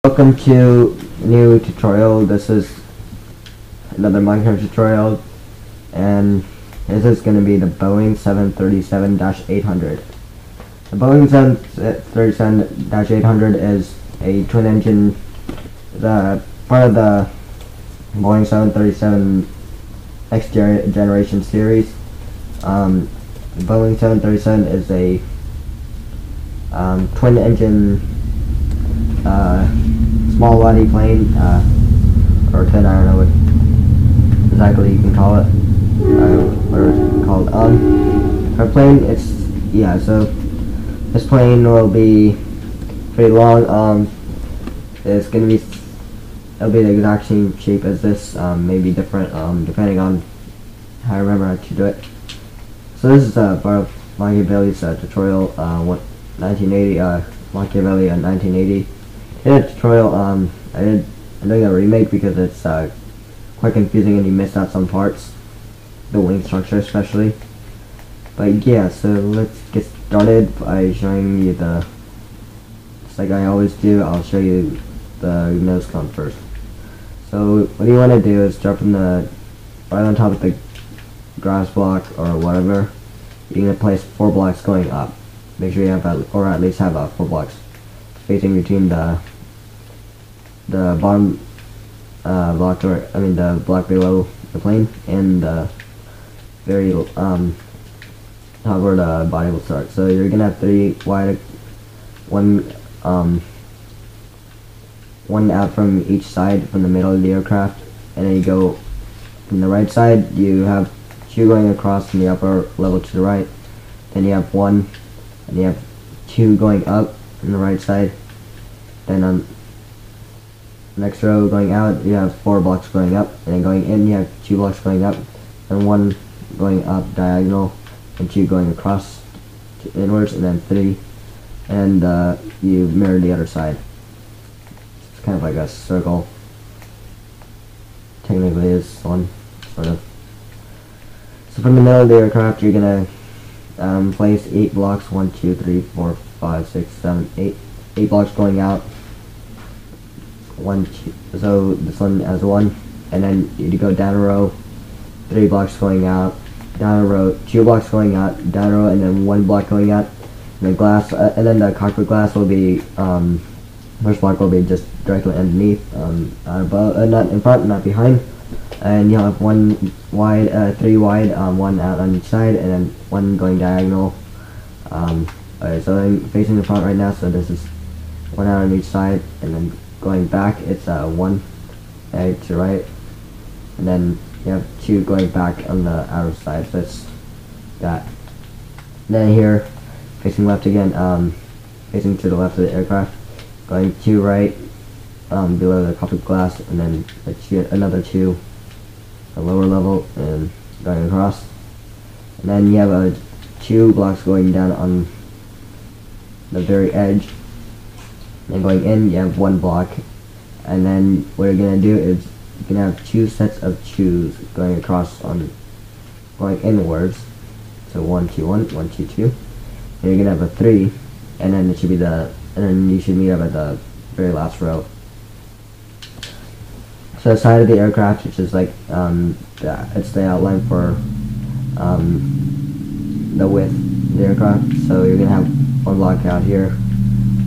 Welcome to a new tutorial. This is another Minecraft tutorial, and this is going to be the Boeing 737-800. The Boeing 737-800 is a twin engine, part of the Boeing 737 Next Generation series. The Boeing 737 is a twin engine small body plane, or twin, I don't know what exactly you can call it, what it's called. Our plane, so this plane will be pretty long. It's gonna be, it'll be the exact same shape as this, maybe different, depending on how I remember how to do it. So this is part of Machiavelli's tutorial, 1980, Machiavelli 1980. In a tutorial, I'm doing a remake because it's quite confusing and you missed out some parts, the wing structure especially. But yeah, so let's get started by showing you just like I always do, I'll show you the nose cone first. So what you want to do is drop in right on top of the grass block or whatever. You're going to place 4 blocks going up. Make sure you have, or at least have 4 blocks spacing between the bottom block, the block below the plane, and the very top where the body will start. So you're gonna have 3 wide, one out from each side from the middle of the aircraft, and then you go from the right side. You have 2 going across from the upper level to the right. Then you have 1, and you have 2 going up on the right side. Then on next row going out, you have 4 blocks going up, and then going in you have 2 blocks going up, and 1 going up diagonal, and 2 going across to inwards, and then 3, and you mirror the other side. It's kind of like a circle. Technically is one, sort of. So from the middle of the aircraft, you're gonna place 8 blocks, 1, 2, 3, 4, 5, 6, 7, 8 blocks going out. 1, 2, so this one has 1, and then you go down a row, 3 blocks going out, down a row, 2 blocks going out, down a row, and then 1 block going out. And the glass, and then the cockpit glass will be, first block will be just directly underneath, above, not in front, not behind. And you'll have 1 wide, 3 wide, 1 out on each side, and then 1 going diagonal. Alright, so I'm facing the front right now, so this is 1 out on each side, and then going back, it's 1 to the right, and then you have 2 going back on the outer side, so it's that. And then here, facing left again, facing to the left of the aircraft, going 2 right, below the cockpit glass, and then another 2 a lower level, and going across. And then you have 2 blocks going down on the very edge. And going in, you have 1 block, and then what you're gonna do is you're gonna have 2 sets of 2s going across going inwards. So 1, 2, 1, 1, 2, 2. And you're gonna have a 3, and then and then you should meet up at the very last row. So the side of the aircraft, which is like it's the outline for the width of the aircraft. So you're gonna have 1 block out here,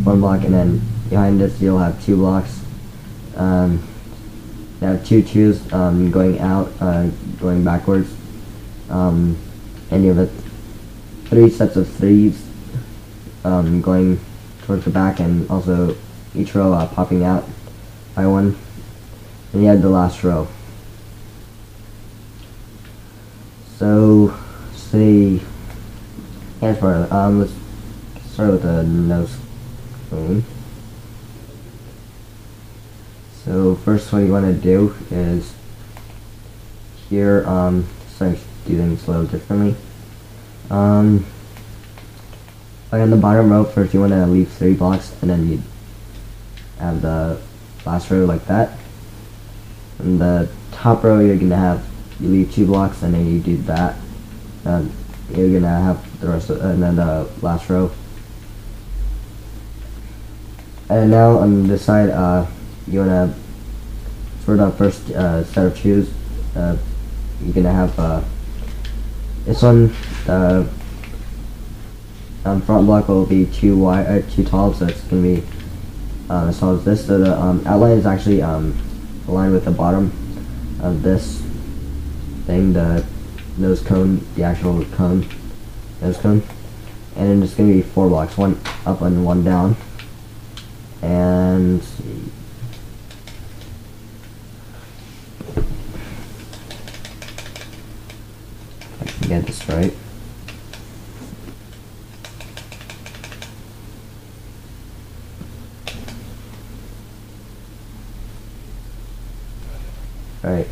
1 block, and then behind this you'll have 2 blocks. You have 2 2s going out, going backwards, and you have 3 sets of 3s going towards the back, and also each row popping out by 1. And you have the last row. So let's start with the nose cone. So first, what you want to do is here, sorry, do things a little differently. Like on the bottom row, first you want to leave 3 blocks, and then you have the last row like that. And the top row, you leave 2 blocks, and then you do that. You're gonna have the rest of, and then the last row. And now on this side, you wanna, for the first set of shoes, you're gonna have this one. Front block will be too wide, too tall, so it's gonna be as tall as this. So the outline is actually aligned with the bottom of this thing, the nose cone, the actual cone, nose cone. And then it's gonna be 4 blocks, 1 up and 1 down. And I can get this right. Alright.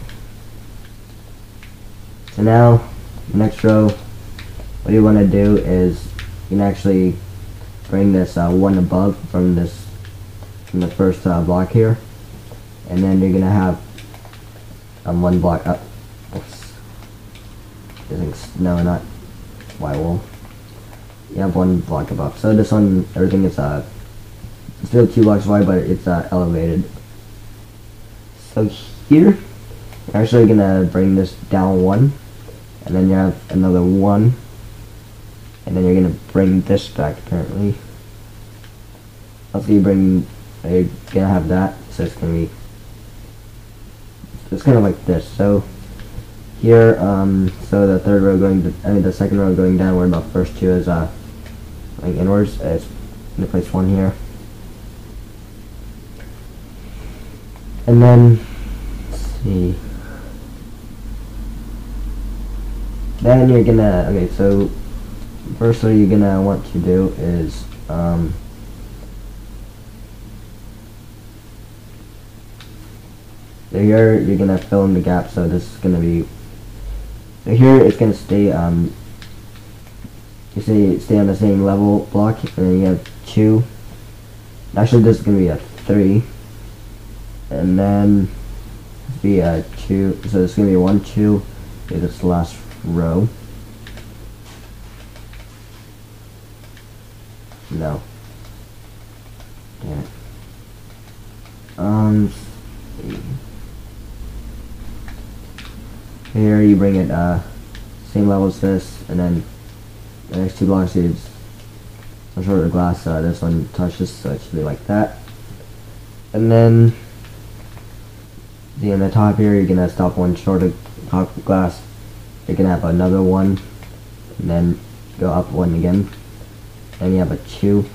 So now, next row, what you want to do is you can actually bring this one above from the first block here, and then you're gonna have 1 block up. Oops. No, not white wool. You have 1 block above. So this one, everything is still 2 blocks wide, but it's elevated. So here, you're actually gonna bring this down 1, and then you have another 1, and then you're gonna bring this back apparently. Also, you're gonna have that, so it's gonna be, it's kind of like this. So here, so the third row the second row going downward, the first 2 is going inwards. It's gonna place 1 here, and then let's see. Then you're gonna, okay, so first what you're gonna want to do is so here you're gonna fill in the gap. So this is gonna be, so here it's gonna stay stay on the same level block, and then you have 2. Actually, this is gonna be a 3, and then be a 2. So it's gonna be 1, 2. Okay, this is the last row. No. Damn it. Here you bring it same level as this, and then the next 2 blocks is some shorter glass. This one touches, so it should be like that. And then on the top here, you're gonna stop 1 shorter top glass. You're gonna have another 1, and then go up 1 again. Then you have a 2,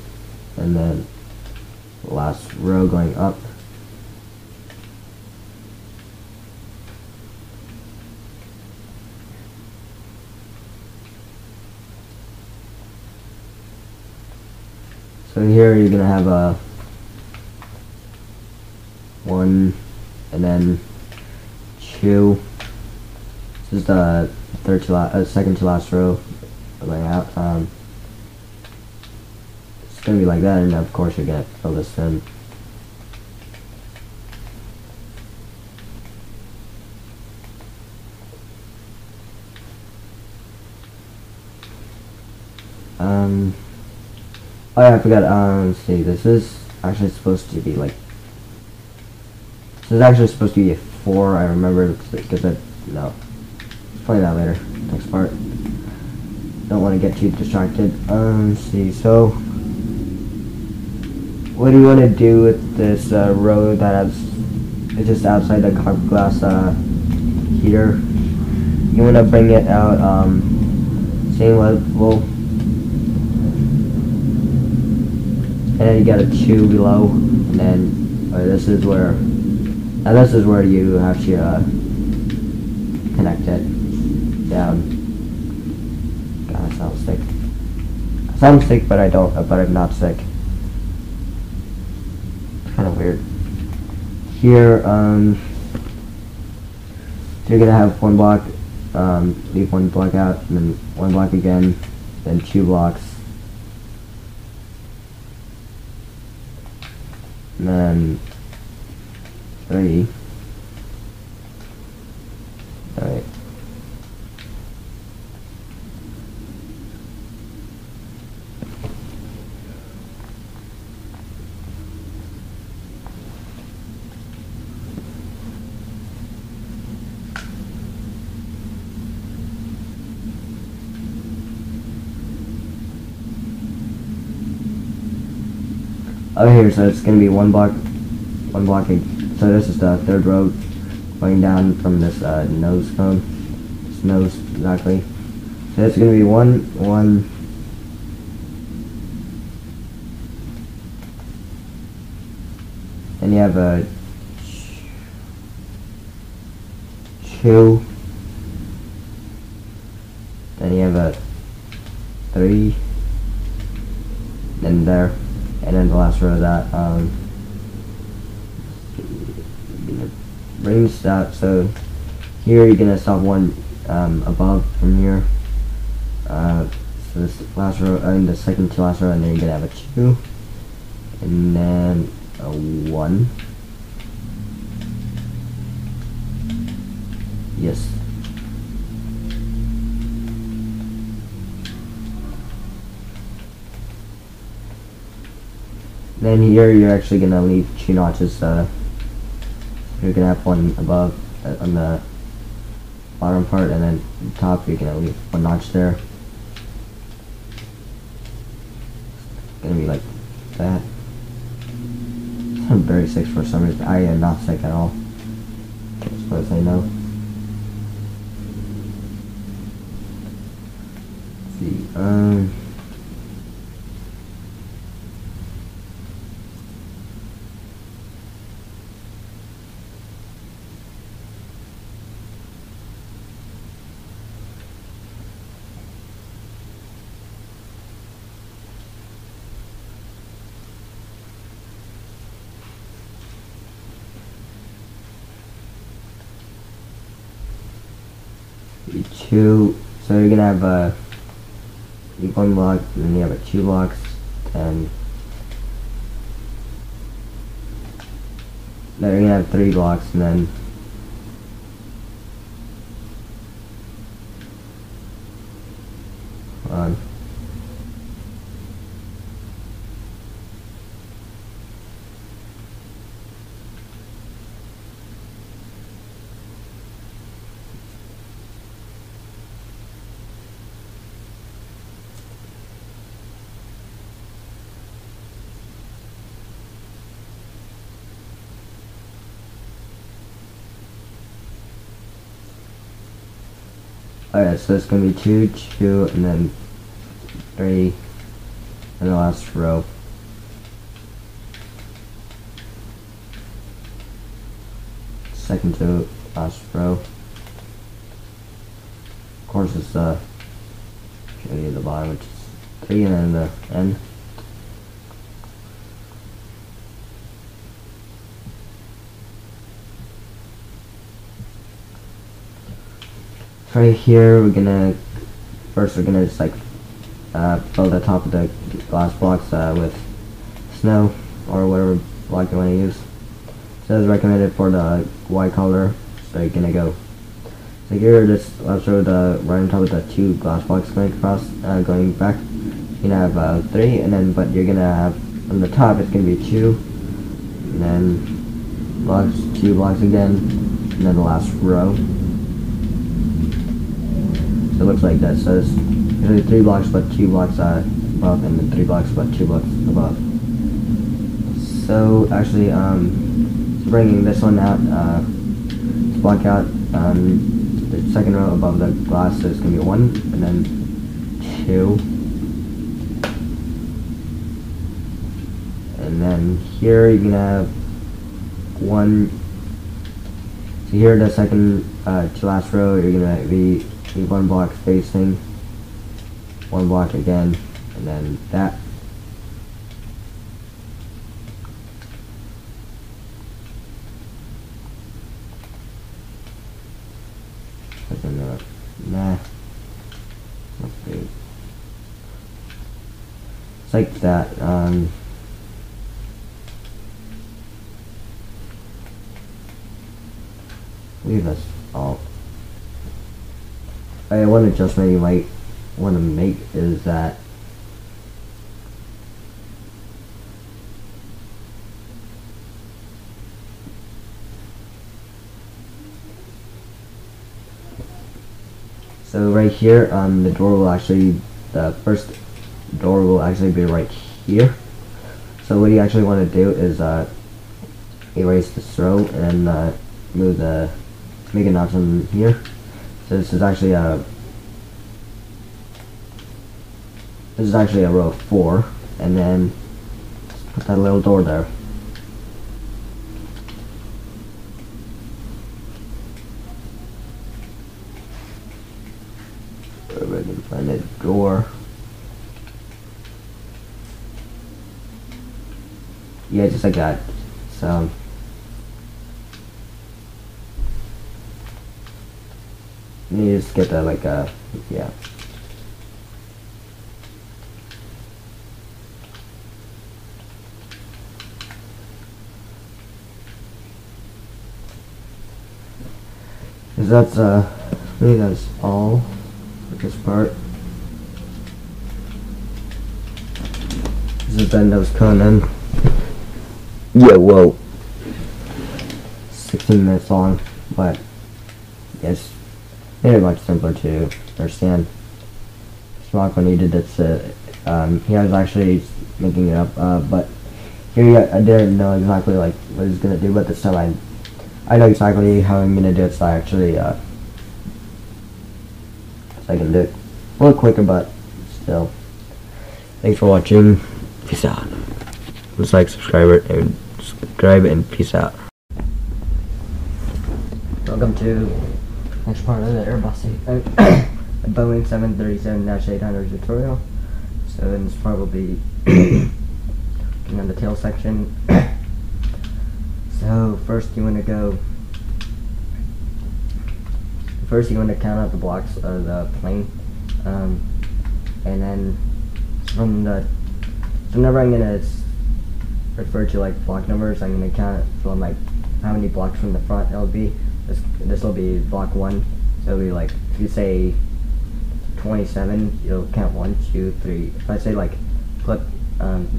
and then the last row going up. So here you're gonna have a 1, and then 2. This is the second to last row going out. It's gonna be like that, and of course you're gonna fill this in. Oh yeah, I forgot. Let's see. This is actually supposed to be like. This is actually supposed to be a 4. I remember because no. Let's play that later. Next part. Don't want to get too distracted. Let's see. So, what do you want to do with this row that has? It's just outside the cockpit glass heater. You want to bring it out same level. And then you got a 2 below, and then this is where you have to connect it down. God, I sound sick. I sound sick, but I don't. But I'm not sick. It's kind of weird. Here, so you're gonna have 1 block, leave 1 block out, and then 1 block again, then 2 blocks. And then 3. Alright. over here. So it's gonna be one block. So this is the third row going down from this nose cone. This nose exactly. So it's gonna be one. And you have a 2. Then you have a 3. Then there, and then the last row of that. Brings that. So here you're gonna stop one above from here. So this last row, and the second to last row, and then you're gonna have a 2, and then a 1. Yes. Then here you're actually gonna leave 2 notches. You're gonna have one above on the bottom part, and then top you're gonna leave 1 notch there. It's gonna be like that. I'm very sick for some reason. I am not sick at all, as far as I know. Let's see. Two. So you're gonna have a 1 block, and then you have a 2 blocks, and then you're gonna have 3 blocks, and then alright, so it's gonna be 2, 2, and then 3, and the last row. Second to last row. Of course, it's show you the bottom, which is 3, and then the end. Right here, we're gonna just like fill the top of the glass blocks with snow or whatever block you want to use. It says recommended for the white color, so you're gonna go. So here, I'll show the right on top of the 2 glass blocks going across, going back. You're gonna have 3, and then but you're gonna have on the top it's gonna be 2, and then 2 blocks again, and then the last row. So it looks like that. So it's usually 3 blocks but 2 blocks above, and then 3 blocks but 2 blocks above. So actually, bringing this one out, to block out the second row above the glass, so it's going to be 1, and then 2. And then here you're going to have 1. So here the second to last row, you're going to be 1 block spacing, 1 block again, and then that. It's like that. I believe that's all. One adjustment you might want to make is that so right here, the door will actually, the first door will actually be right here. So what you actually want to do is erase this row and move make an option here. So this is actually a row 4, and then put that little door there. If I can find a door. Yeah, just like that. So you just get that like yeah. That's I think that's all for this part. This is the nose cone and yeah, whoa, 16 minutes long, but it's very much simpler to understand. Smock when he did this, he was actually making it up, but here I didn't know exactly like what he's gonna do, but this time I know exactly how I'm gonna do it, so I actually so I can do it a little quicker, but still. Thanks for watching. Peace out. Please like, subscribe, and peace out. Welcome to next part of the Airbus the Boeing 737-800 tutorial. So in this part we'll be looking on the tail section. So first you want to count out the blocks of the plane, and then so whenever I'm gonna refer to like block numbers, I'm gonna count from like how many blocks from the front it'll be. This will be block 1, so it'll be like, if you say 27, you'll count 1, 2, 3. If I say like flip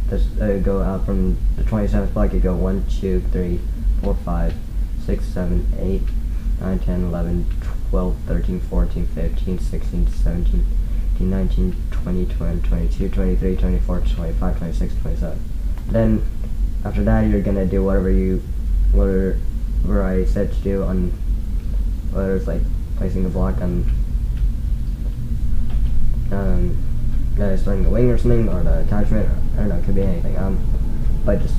this go out from the 27th block, you go 1, 2, 3, 4, 5, 6, 7, 8, 9, 10, 11, 12, 13, 14, 15, 16, 17, 18, 19, 20, 21, 22, 23, 24, 25, 26, 27. Then after that you're gonna do whatever I said to do on whether it's like placing the block on starting the wing or something, or the attachment, or, I don't know, it could be anything, but just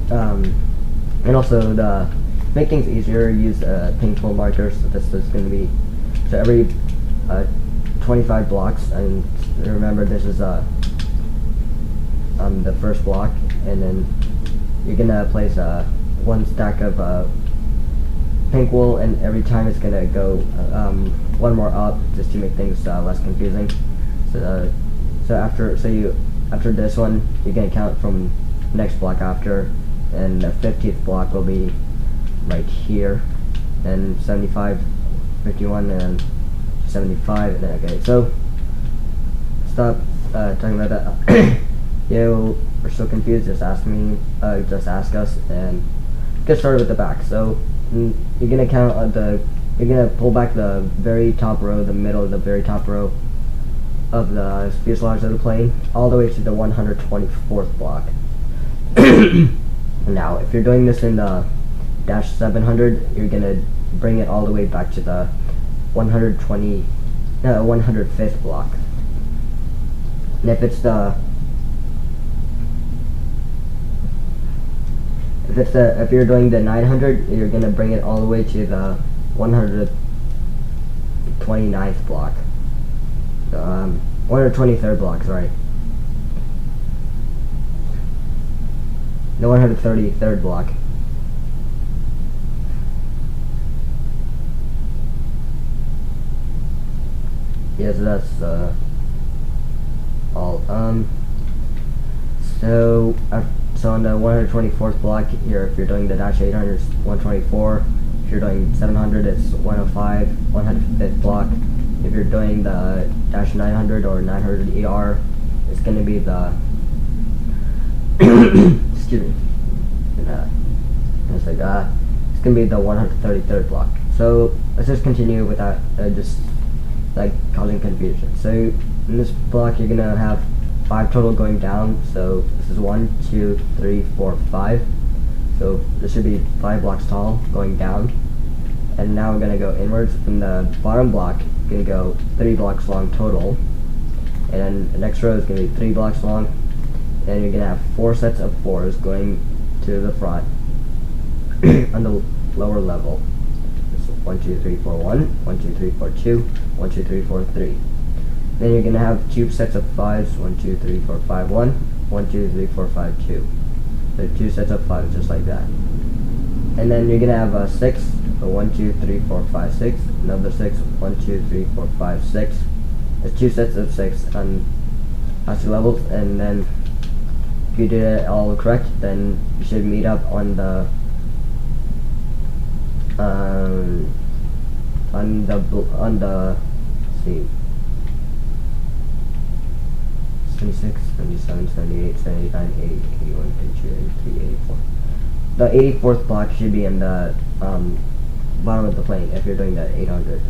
and also to make things easier, use pink tool markers. So this is going to be, so every 25 blocks, and remember this is the first block, and then you're gonna place one stack of pink wool, and every time it's gonna go one more up, just to make things less confusing. So after this one, you're gonna count from next block after, and the 50th block will be right here, and 75, 51, and 75, and then, okay, so stop talking about that. You are so confused, just ask us, and get started with the back. So you're gonna count you're gonna pull back the very top row, the middle of the very top row of the fuselage of the plane, all the way to the 124th block. Now, if you're doing this in the dash 700, you're gonna bring it all the way back to the 105th block. And if you're doing the 900, you're gonna bring it all the way to the 129th block. 123rd block, sorry. The 133rd block. Yes, that's all. So on the 124th block here, if you're doing the dash 800, it's 124. If you're doing 700, it's 105, 105th block. If you're doing the dash 900 or 900 ER, it's going to be the excuse me. It's going to be the 133rd block. So let's just continue without just like causing confusion. So in this block, you're going to have 5 total going down. So this is 1, 2, 3, 4, 5. So this should be 5 blocks tall going down. And now we're gonna go inwards. From the bottom block, gonna go 3 blocks long total. And then the next row is gonna be 3 blocks long. And you're gonna have 4 sets of 4s going to the front on the lower level. So 1, 2, 3, 4, 1, 1, 2, 3, 4, 2, 1, 2, 3, 4, 3. Then you're gonna have 2 sets of 5s, 1, 2, 3, 4, 5, 1, 1, 2, 3, 4, 5, 2. So 2 sets of 5s just like that. And then you're gonna have 6, so 1, 2, 3, 4, 5, 6, another 6, 1, 2, 3, 4, 5, 6. There's 2 sets of 6 on last 2 levels, and then if you did it all correct, then you should meet up on the let's see, 76, 77, 78, 79, 80, 81, 82, 83, 84. The 84th block should be in the bottom of the plane if you're doing the 800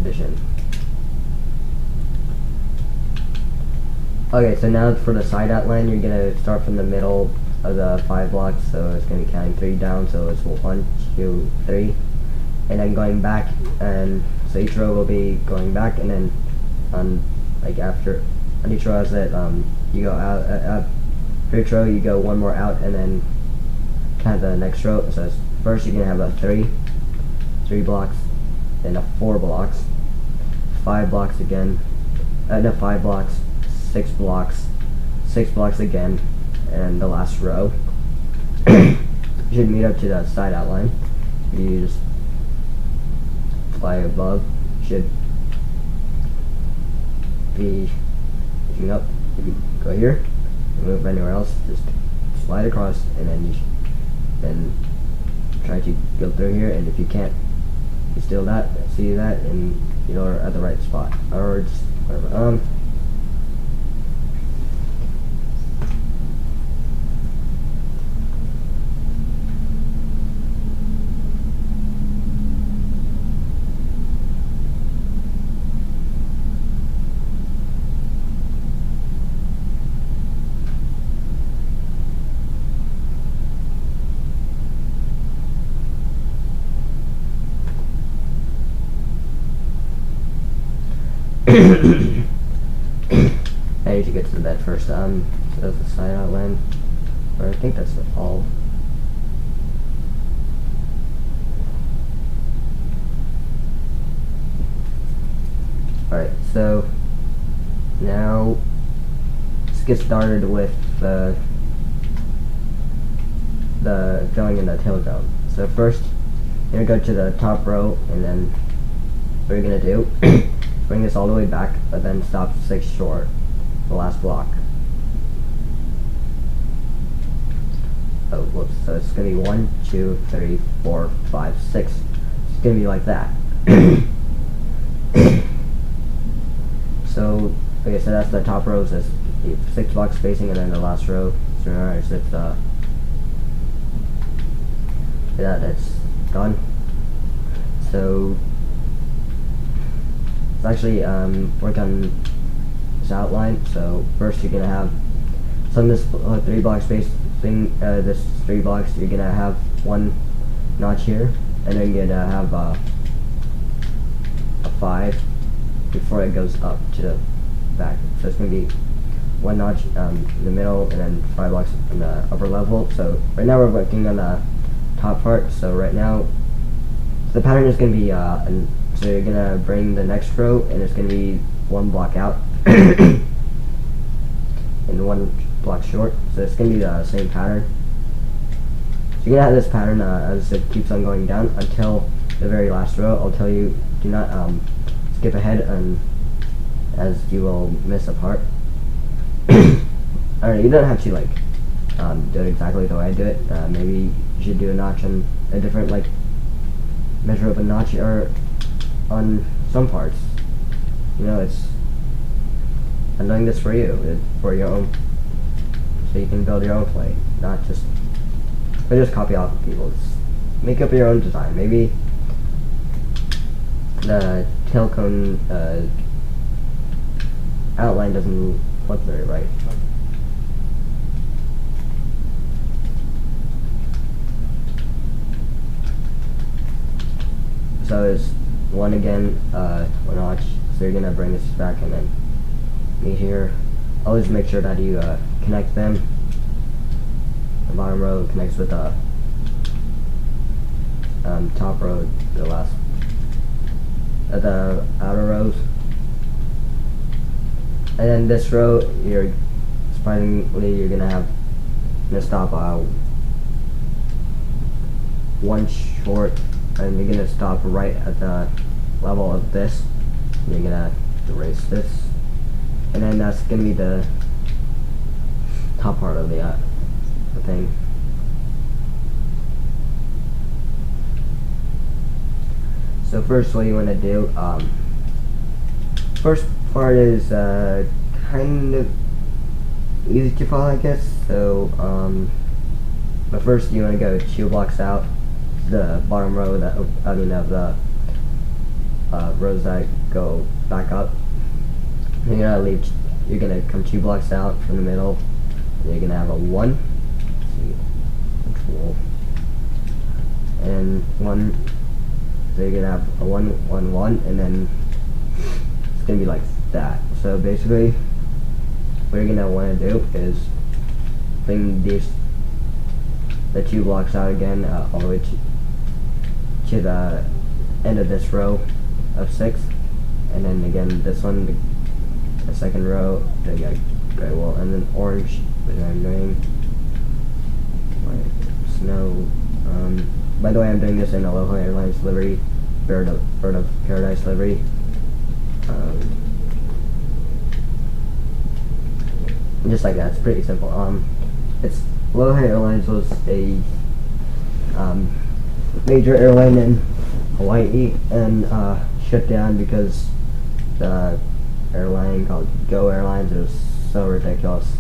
edition. Okay, so now for the side outline, you're gonna start from the middle of the 5 blocks, so it's gonna be counting 3 down, so it's 1, 2, 3, and then going back, and so each row will be going back, and then like after on each row as it you go out for each row you go 1 more out, and then count the next row. So first you're gonna have a 3 blocks, then a 4 blocks, 5 blocks again, no 5 blocks, 6 blocks, 6 blocks again, and the last row. You should meet up to the side outline. You just fly above. Should be looking up. If you go here, move anywhere else, just slide across, and then you then try to go through here. And if you can't, you steal that, see that, and you're at the right spot, or just whatever. I need to get to the bed first. So that's the side outline, or I think that's all. Alright, so now let's get started with the filling in the tail dome. So first, you're gonna go to the top row, and then what you're gonna do, bring this all the way back, but then stop 6 short, the last block. Oh, whoops, so it's gonna be 1, 2, 3, 4, 5, 6. It's gonna be like that. So, okay, so that's the top row, so it's 6 blocks spacing, and then the last row, so it's that's done. So let's actually work on this outline. So first you're gonna have some this 3 block space thing. This 3 blocks, you're gonna have 1 notch here, and then you're gonna have a 5 before it goes up to the back. So it's gonna be 1 notch in the middle, and then 5 blocks in the upper level. So right now we're working on the top part. So right now the pattern is going to be so you're going to bring the next row, and it's going to be 1 block out and 1 block short. So it's going to be the same pattern. So you're going to have this pattern as it keeps on going down until the very last row. I'll tell you, do not skip ahead, as you will miss a part. Alright, you don't have to like do it exactly the way I do it. Maybe you should do a notch on a different, like, measure up a notch or on some parts. You know, I'm doing this for you, for your own, so you can build your own plane, not just copy off of people's. Make up your own design. Maybe the tail cone outline doesn't look very right. So it's one again, one notch. So you're gonna bring this back and then meet here. Always make sure that you connect them. The bottom row connects with the top row, the last, the outer rows. And then this row, surprisingly, you're gonna stop one short, and you're gonna stop right at the level of this. And you're gonna erase this, and then that's gonna be the top part of the thing. So first, what you want to do, first part is kind of easy to follow, I guess. So, but first you want to go 2 blocks out, the bottom row that of the rows that go back up. And you're gonna come 2 blocks out from the middle. And you're gonna have a 1. Let's see, control, and 1. So you're gonna have a 1, 1, 1, and then it's gonna be like that. So basically, what you're gonna want to do is bring the 2 blocks out again, all the way to the end of this row of 6, and then again this one, the second row, then you got gray wool, and then orange, which I'm doing. Snow. By the way, I'm doing this in Aloha Airlines livery, Bird of Paradise livery. Just like that, it's pretty simple. It's Aloha Airlines was a major airline in Hawaii, and shut down because the airline called Go Airlines, it was so ridiculous.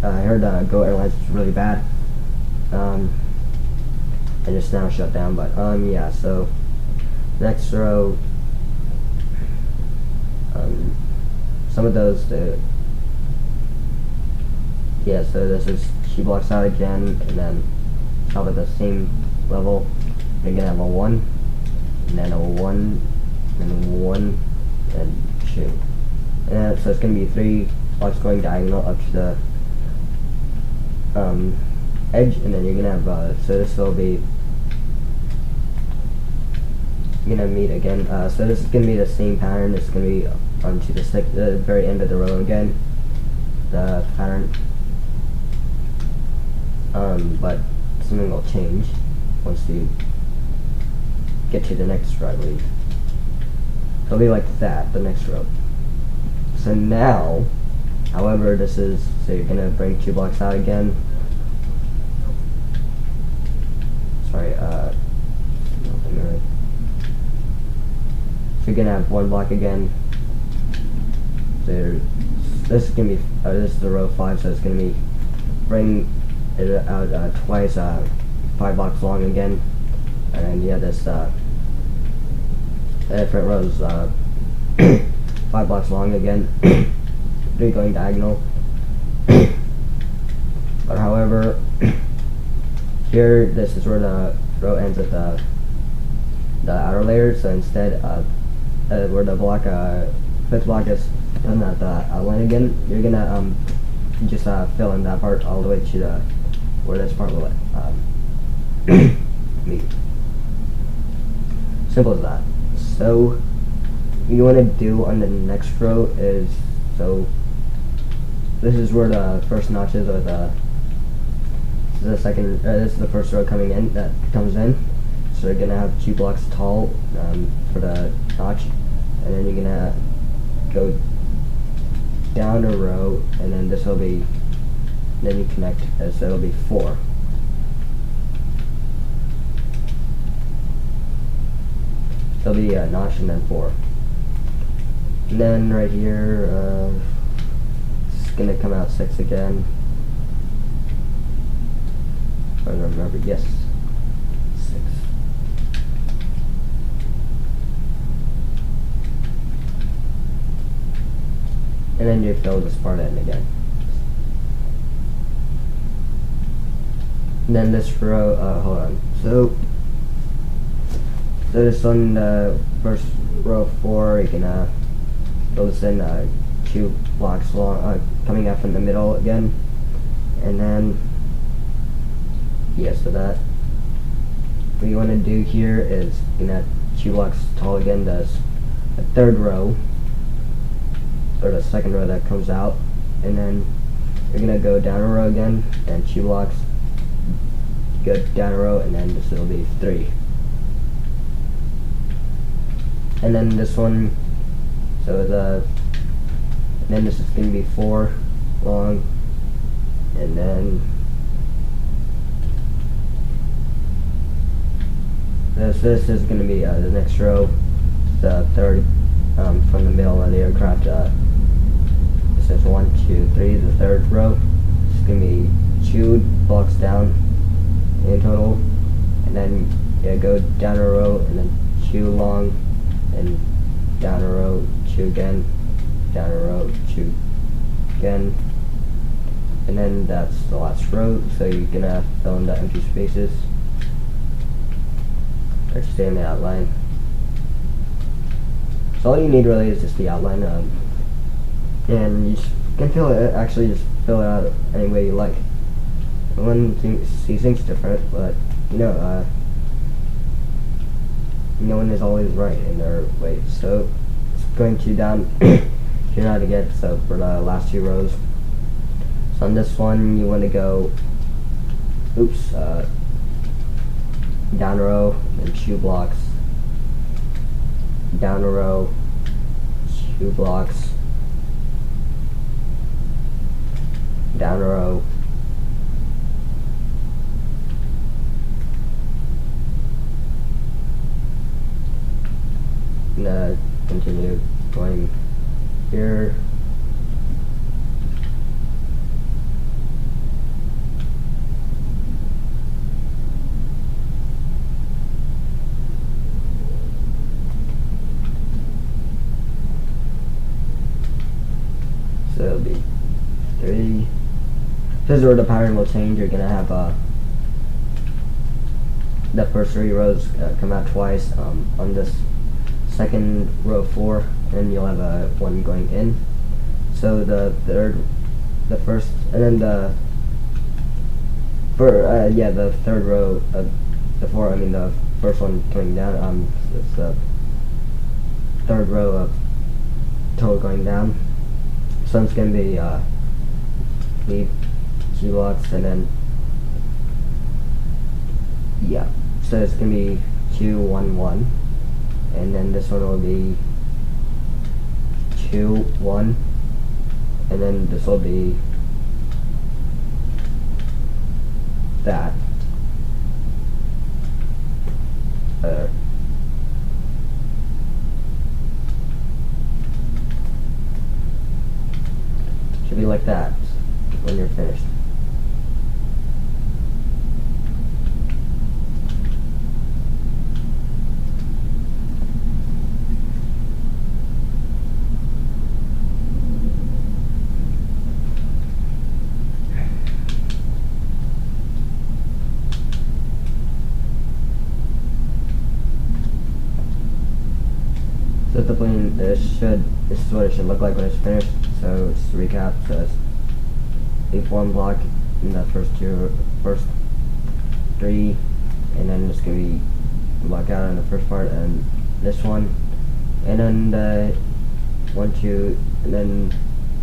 I heard Go Airlines was really bad. And it's now shut down, but yeah, so next row, some of those, yeah, so this is 2 blocks out again, and then top at the same level, you're gonna have a 1, and then a 1, and a 1, and 2. And then, so it's gonna be 3 blocks going diagonal up to the edge, and then you're gonna have so this will be gonna meet again. So this is gonna be the same pattern. It's gonna be onto the very end of the row again, the pattern. But something will change once you get to the next row, I believe. It'll be like that, the next row. So now, however, this is, so you're gonna bring 2 blocks out again. Sorry, so you're gonna have 1 block again. So this is gonna be, this is the row 5, so it's gonna be, bring it out twice, 5 blocks long again. And then yeah, this different rows, 5 blocks long again. 3 going diagonal. But however, here, this is where the row ends at the outer layer. So instead, where the block, 5th block is done at the outline again, you're gonna just fill in that part all the way to the where this part will meet. Simple as that. So what you want to do on the next row is, so this is where the first notch is, or this is the first row coming in, that comes in. So you're gonna have 2 blocks tall for the notch, and then you're gonna go down a row, and then this will be, then you connect, so it'll be 4. It'll be a notch and then 4. And then right here, it's gonna come out 6 again. If I remember, yes, 6. and then you fill this part in again. And then this row, hold on. So this on the first row 4, you can fill this in 2 blocks long, coming up in the middle again, and then so that what you want to do here is you can add 2 blocks tall again. That's the third row, or the second row that comes out, and then you're gonna go down a row again and 2 blocks, go down a row, and then this will be 3. And then this one, and then this is gonna be 4 long, and then this is going to be the next row, the third from the middle of the aircraft. This is 1, 2, 3, the third row. It's going to be 2 blocks down in total, and then go down a row, and then 2 long, and down a row, 2 again, down a row, 2 again, and then that's the last row. So you're going to fill in the empty spaces. Or stay in the outline. So all you need really is just the outline, and you can fill it. Actually, just fill it out any way you like. Everyone sees things different, but no one is always right in their ways. So it's going to down. You know how to get so for the last 2 rows. So on this one, you want to go. Down a row and 2 blocks, down a row, 2 blocks, down a row, and continue going here. So it'll be 3. This is where the pattern will change. You're gonna have the first 3 rows come out twice on this second row 4, and you'll have one going in. So the first, and then the third row of the 4. I mean the first one coming down. It's the third row of total going down. So it's going to be leave 2 blocks, and then so it's going to be 2, 1, 1, and then this one will be 2, 1, and then this will be that. Should be like that when you're finished. So the plane, this is what it should look like when it's finished. So just to recap, so it's leave 1 block in the first 3, and then it's gonna be block out in the first part, and this one, and then the 1, 2, and then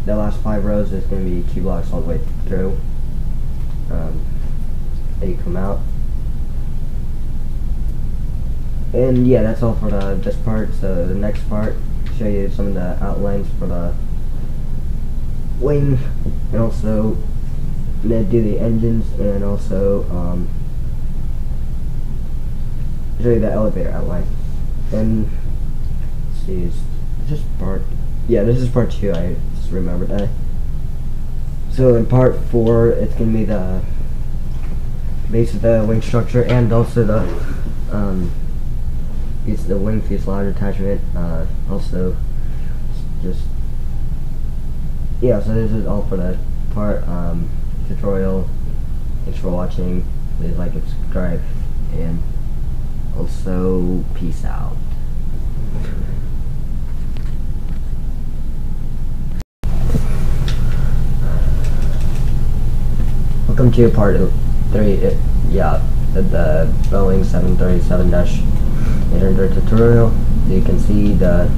the last 5 rows is gonna be 2 blocks all the way through. Then you come out. And yeah, that's all for this part. So the next part, show you some of the outlines for the wing, and also do the engines, and also show you the elevator outline. And let's see, is this part? Yeah, this is part 2. I just remembered that. So in part 4, it's gonna be the base of the wing structure, and also it's the wing fuselage attachment. Also, just yeah, so this is all for the part tutorial. Thanks for watching. Please like and subscribe, and also peace out. Welcome to part 3. The Boeing 737-800 tutorial. You can see the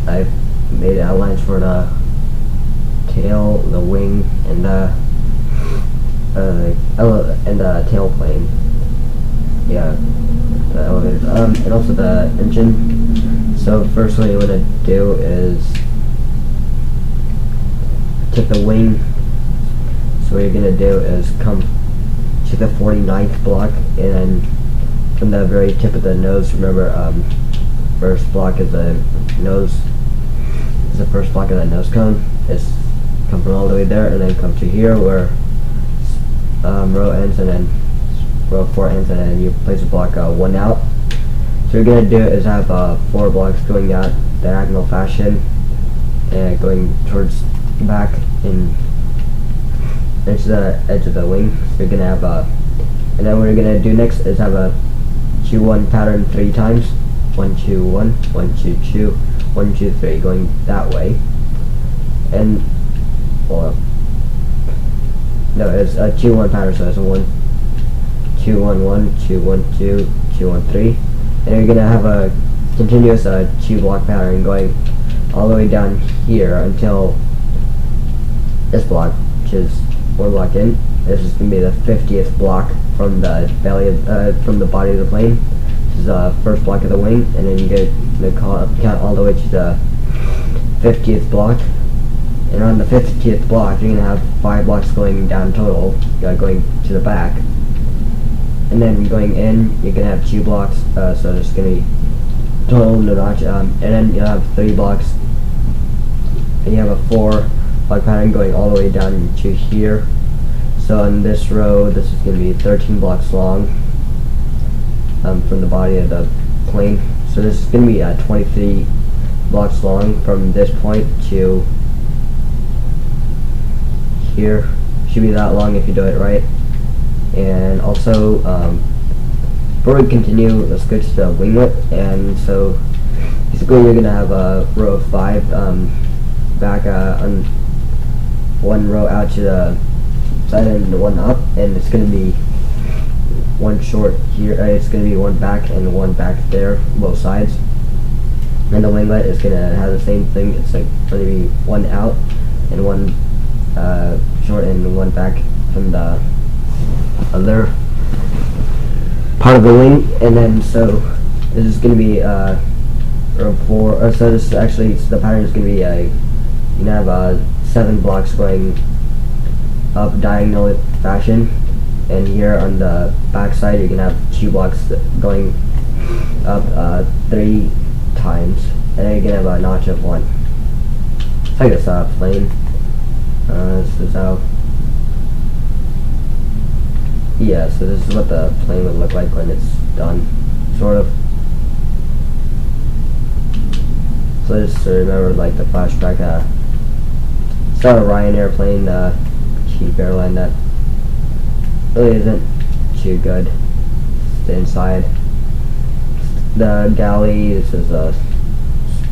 I've made outlines for the tail, the wing, and the tail plane. Yeah, the elevators. And also the engine. So first, what you want to do is take the wing. So what you're gonna do is come to the 49th block, and from the very tip of the nose. Remember, first block is the nose. Is the first block of the nose cone. It's come from all the way there, and then come to here where row ends, and then row 4 ends, and then you place a block 1 out. So what you're gonna do is have 4 blocks going out diagonal fashion, and going towards the back and into the edge of the wing. So you're gonna have and then what you're gonna do next is have a 2-1 pattern 3 times. 1 2 1 1 2 2 1 2 3, going that way. And well, no, it's a 2-1 pattern, so it's a 1 2 1 1 2 1 2 2 1 3, and you're gonna have a continuous 2 block pattern going all the way down here until this block, which is 1 block in. This is gonna be the 50th block from the belly of, from the body of the plane. This is the first block of the wing, and then you count all the way to the 50th block. And on the 50th block, you're gonna have 5 blocks going down total, going to the back. And then going in, you're gonna have 2 blocks. So there's gonna be total no notch. And then you'll have 3 blocks. And you have a 4 block pattern going all the way down to here. So on this row, this is going to be 13 blocks long from the body of the plane. So this is going to be 23 blocks long from this point to here. Should be that long if you do it right. And also, before we continue, let's go to the winglet. And so basically, you're going to have a row of 5 back on 1 row out to the side and 1 up, and it's going to be 1 short here. It's going to be 1 back and 1 back there, both sides. And the winglet is going to have the same thing. It's like going to be 1 out and 1 short and 1 back from the other part of the wing. And then so this is going to be row 4. So this is actually, the pattern is going to be you're going to have 7 blocks going up diagonal fashion, and here on the back side you're gonna have 2 blocks going up 3 times, and then you're gonna have a notch of 1. It's like this plane. This is how. Yeah, so this is what the plane would look like when it's done, sort of. So just remember, like, the flashback. It's not a Hawaiian airplane, cheap airline that really isn't too good. The inside, the galley. This is a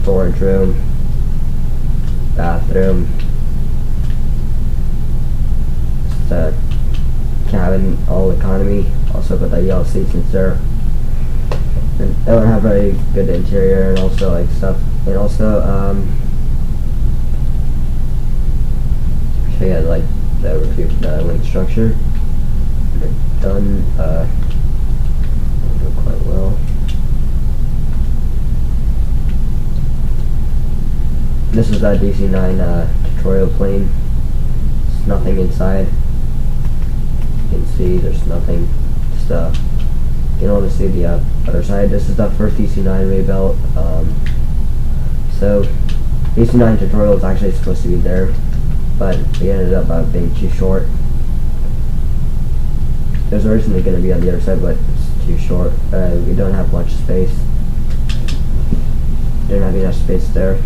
storage room, bathroom. The cabin, all economy. Also got the yellow seats since they don't have very good interior, and also like stuff. And also show you like the overview of the wing structure. They're done quite well. This is a DC-9 tutorial plane. There's nothing inside. You can see there's nothing. Just you can only see the other side. This is the first DC-9 rebuilt. So DC-9 tutorial is actually supposed to be there, but it ended up being too short. It was originally going to be on the other side, but it's too short. We don't have much space. Didn't have enough space there.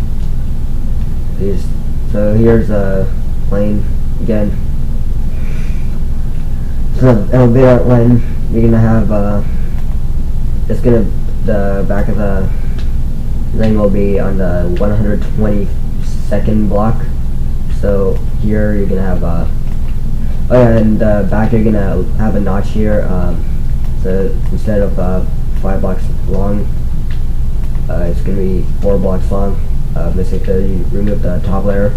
So here's a plane again. So the elevator outline, you're gonna have the back of the thing will be on the 122nd block. So here you're gonna have oh yeah, and back you're gonna have a notch here. So instead of 5 blocks long, it's gonna be 4 blocks long. Basically, you remove the top layer,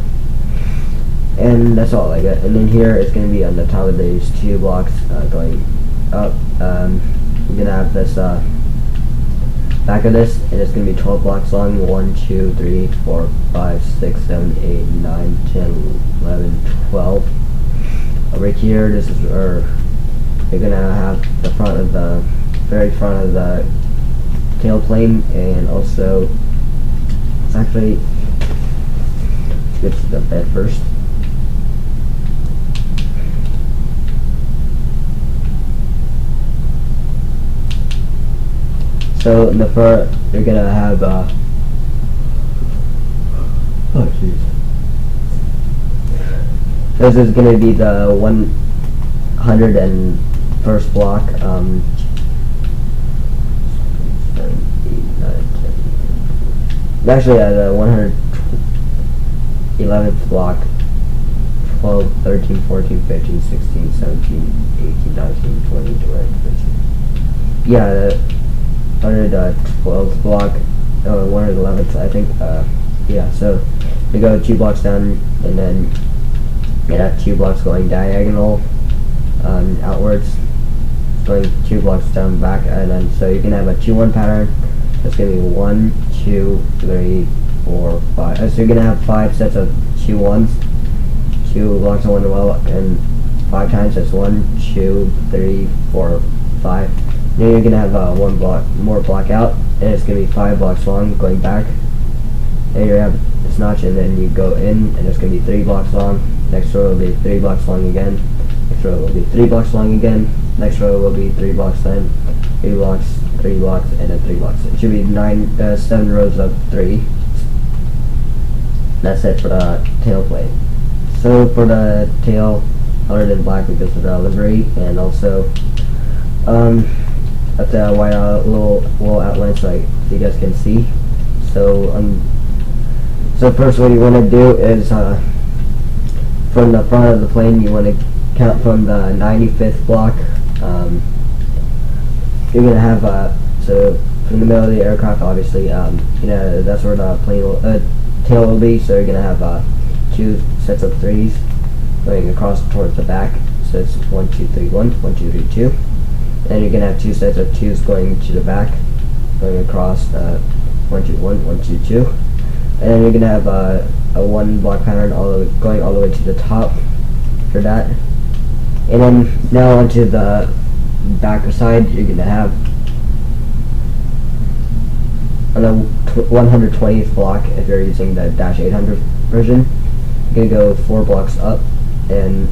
and that's all I got. And then here it's gonna be on the top of these 2 blocks going up. You're gonna have this back of this, and it's gonna be 12 blocks long. 1, 2, 3, 4, 5, 6, 7, 8, 9, 10, 11, 12. Over here, this is where you're gonna have the front of the very front of the tail plane, and also it's actually let's get to the bed first. So in the front, you're gonna have oh jeez. This is gonna be the 101st block. 7, 8, 9, 10. Actually, the 111th block. 12, 13, 14, 15, 16, 17, 18, 19, 20, 21, 22. Yeah, the 112th block, 111th, I think. Yeah, so you go 2 blocks down, and then you have 2 blocks going diagonal, outwards, going 2 blocks down back, and then so you can have a 2-1 pattern. That's gonna be 1, 2, 3, 4, 5. So you're gonna have 5 sets of 2 1s, 2 blocks on 1 well, and 5 times. That's 1, 2, 3, 4, 5. Then you're gonna have 1 block more block out, and it's gonna be 5 blocks long going back. And you have this notch, and then you go in, and it's gonna be 3 blocks long. Next row will be 3 blocks long again. Next row will be 3 blocks long again. Next row will be 3 blocks then, 3 blocks, 3 blocks, and then 3 blocks. It should be 7 rows of 3. That's it for the tail plane. So for the tail, colored in black because of the livery, and also that's a white little outline so you guys can see. So so first what you want to do is from the front of the plane, you want to count from the 95th block. You're gonna have so from the middle of the aircraft, obviously, you know, that's where the plane tail will be. So you're gonna have 2 sets of 3s going across towards the back. So it's 1, 2, 3, 1, 1, 2, 3, 2. And you're gonna have 2 sets of 2s going to the back, going across 1, 2, 1, 1, 2, 2. And then you're gonna have a 1 block pattern going all the way to the top for that. And then now onto the back side, you're gonna have on the 120th block, if you're using the Dash 800 version, you're gonna go 4 blocks up, and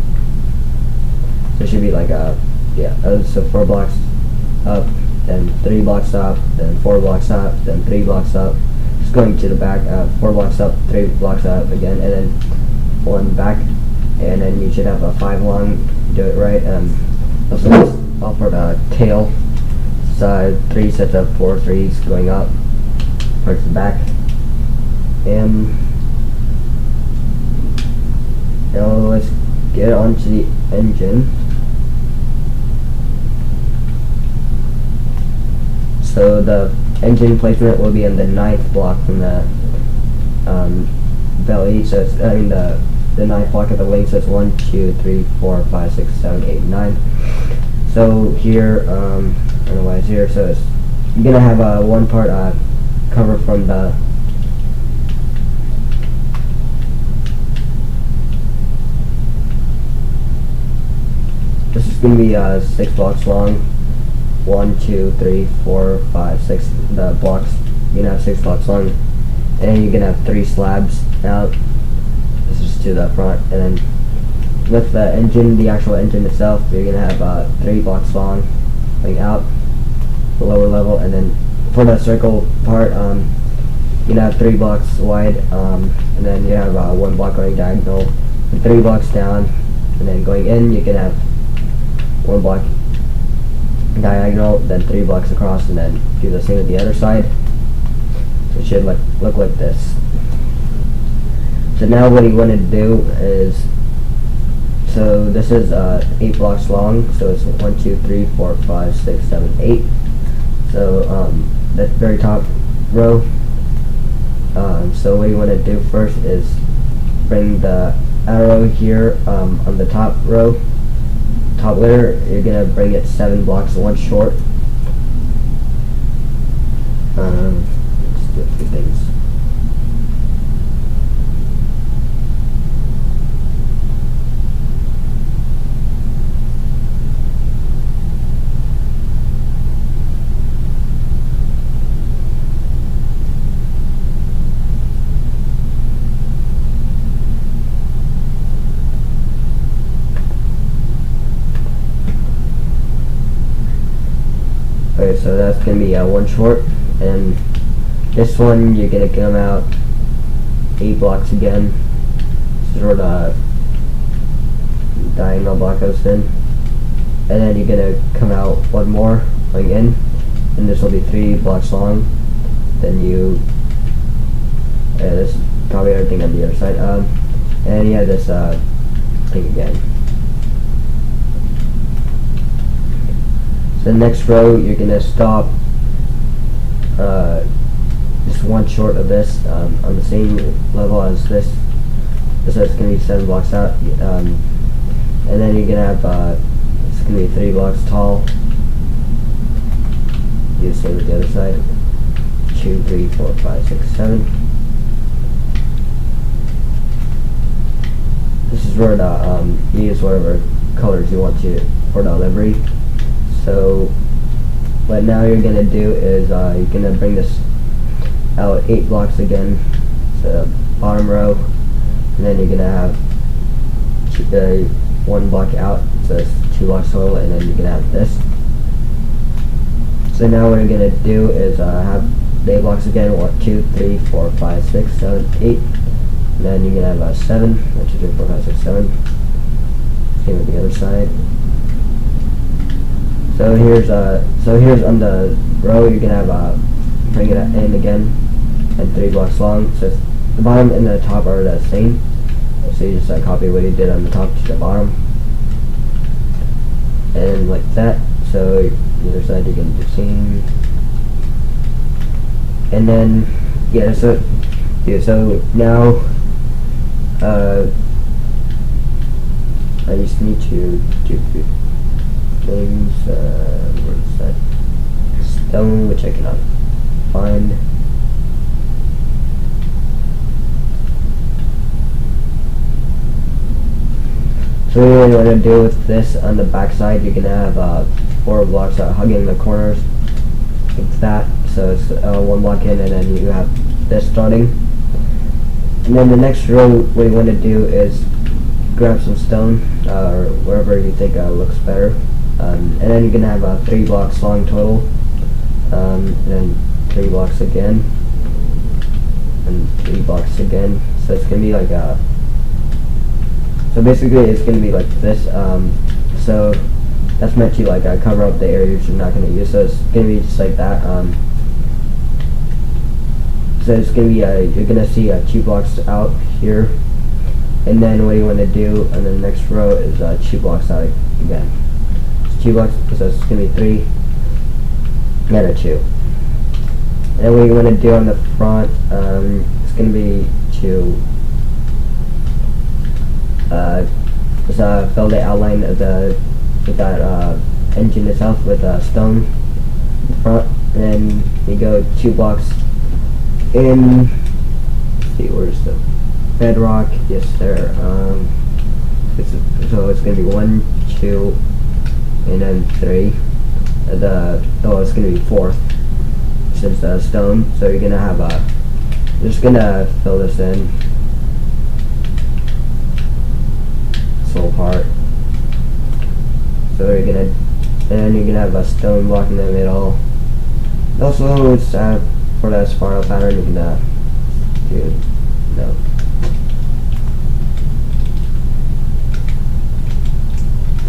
so it should be like so 4 blocks up, then 3 blocks up, then 4 blocks up, then 3 blocks up. Just going to the back, 4 blocks up, 3 blocks up again, and then 1 back, and then you should have a 5 long. Do it right. Also, all for the tail side, 3 sets of 4 3s going up towards the back. And now let's get onto the engine. So the engine placement will be in the 9th block from the belly. So it's the 9th block of the wing. So it's 1, 2, 3, 4, 5, 6, 7, 8, 9. So here, I don't know why it's here. So it's, you're gonna have one part cover from the this is gonna be 6 blocks long. 1, 2, 3, 4, 5, 6. The blocks, you're gonna have 6 blocks long, and you're gonna have 3 slabs out. This is to the front, and then with the engine, the actual engine itself, you're gonna have 3 blocks long going out the lower level, and then for the circle part, you can have 3 blocks wide, and then you have 1 block going diagonal, and 3 blocks down, and then going in you can have 1 block diagonal, then 3 blocks across, and then do the same with the other side. So it should look like this. So now what you want to do is, so this is 8 blocks long, so it's 1, 2, 3, 4, 5, 6, 7, 8. So the very top row. So what you want to do first is bring the arrow here on the top row, top letter. You're gonna bring it 7 blocks, 1 short. Let's do a few things. Okay, so that's going to be 1 short, and this one you're going to come out 8 blocks again, sort of diagonal block goes in, and then you're going to come out 1 more going in, and this will be 3 blocks long. Then you, this is probably everything on the other side, and you have this thing again. So the next row, you're going to stop just 1 short of this on the same level as this. So it's going to be 7 blocks out. And then you're going to have, it's going to be 3 blocks tall. Do the same with the other side. 2, 3, 4, 5, 6, 7. This is where the, you use whatever colors you want to for the livery. So what now you're going to do is you're going to bring this out 8 blocks again, so bottom row, and then you're going to have 1 block out, so it's 2 blocks total, and then you're going to have this. So now what you're going to do is have the 8 blocks again, 1, 2, 3, 4, 5, 6, 7, 8, and then you're going to have 7, 1, 2, 3, 4, 5, 6, 7, same with the other side. So here's on the row, you're gonna have bring it in again, and 3 blocks long. So the bottom and the top are the same. So you just copy what you did on the top to the bottom, and like that. So the other side you're gonna do the same, and then so now I just need to do things, where is that? Stone, which I cannot find. So what you want to do with this on the back side, you're going to have 4 blocks hugging the corners, like that. So it's 1 block in, and then you have this starting. And then the next row, what you want to do is grab some stone, or wherever you think looks better. And then you're going to have 3 blocks long total, and then 3 blocks again, and 3 blocks again. So it's going to be like so basically it's going to be like this. So that's meant to cover up the areas you're not going to use. So it's going to be just like that. So it's going to be, you're going to see 2 blocks out here. And then what you want to do on the next row is 2 blocks out again. 2 blocks, so it's going to be 3, and a 2. And then what you want to do on the front, it's going to be to just fill the outline of with that engine itself with stone in the front. And then you go 2 blocks in. Let's see, where's the bedrock? Yes, there. So it's going to be 1, 2. And then 3. It's going to be 4 since the stone. So you're going to have you're just going to fill this in, this whole part. So you're going to, and then you're going to have a stone block in the middle. Also, it's for that spiral pattern, you can Dude, no.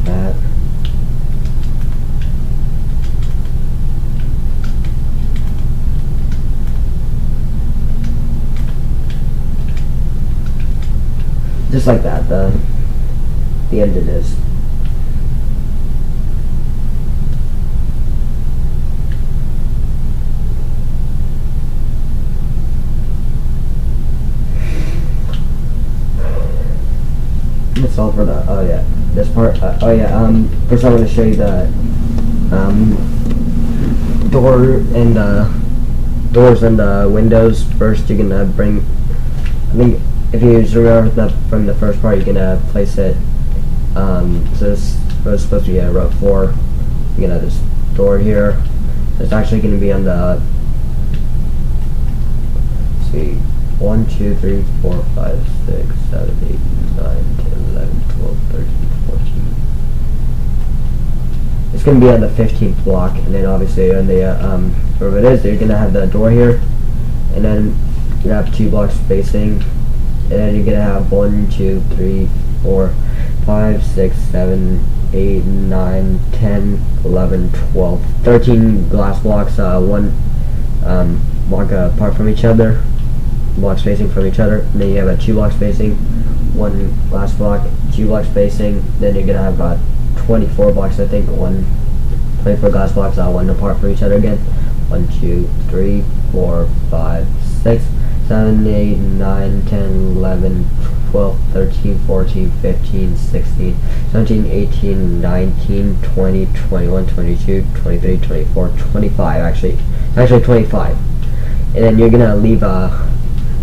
That. Just like that, the end of this. That's all for the, oh yeah, this part, first I want to show you the, doors and the windows. First you're gonna bring, I think, if you just remember from the first part, you're gonna place it, so this was supposed to be a row 4, you're gonna have this door here, so it's actually gonna be on the, let's see, 1, 2, 3, 4, 5, 6, 7, 8, 9, 10, 11, 12, 13, 14. It's going to be on the 15th block, and then obviously on the, wherever it is, you're going to have the door here, and then you have 2 blocks spacing, and then you're going to have 1, 2, 3, 4, 5, 6, 7, 8, 9, 10, 11, 12, 13 glass blocks, one block apart from each other. Block spacing from each other, and then you have a 2 block spacing, 1 glass block, 2 block spacing, then you're gonna have about 24 blocks, I think, 24 glass blocks, 1 apart from each other again. 1, 2, 3, 4, 5, 6, 7, 8, 9, 10, 11, 12, 13, 14, 15, 16, 17, 18, 19, 20, 21, 22, 23, 24, 25, actually. It's actually 25. And then you're gonna leave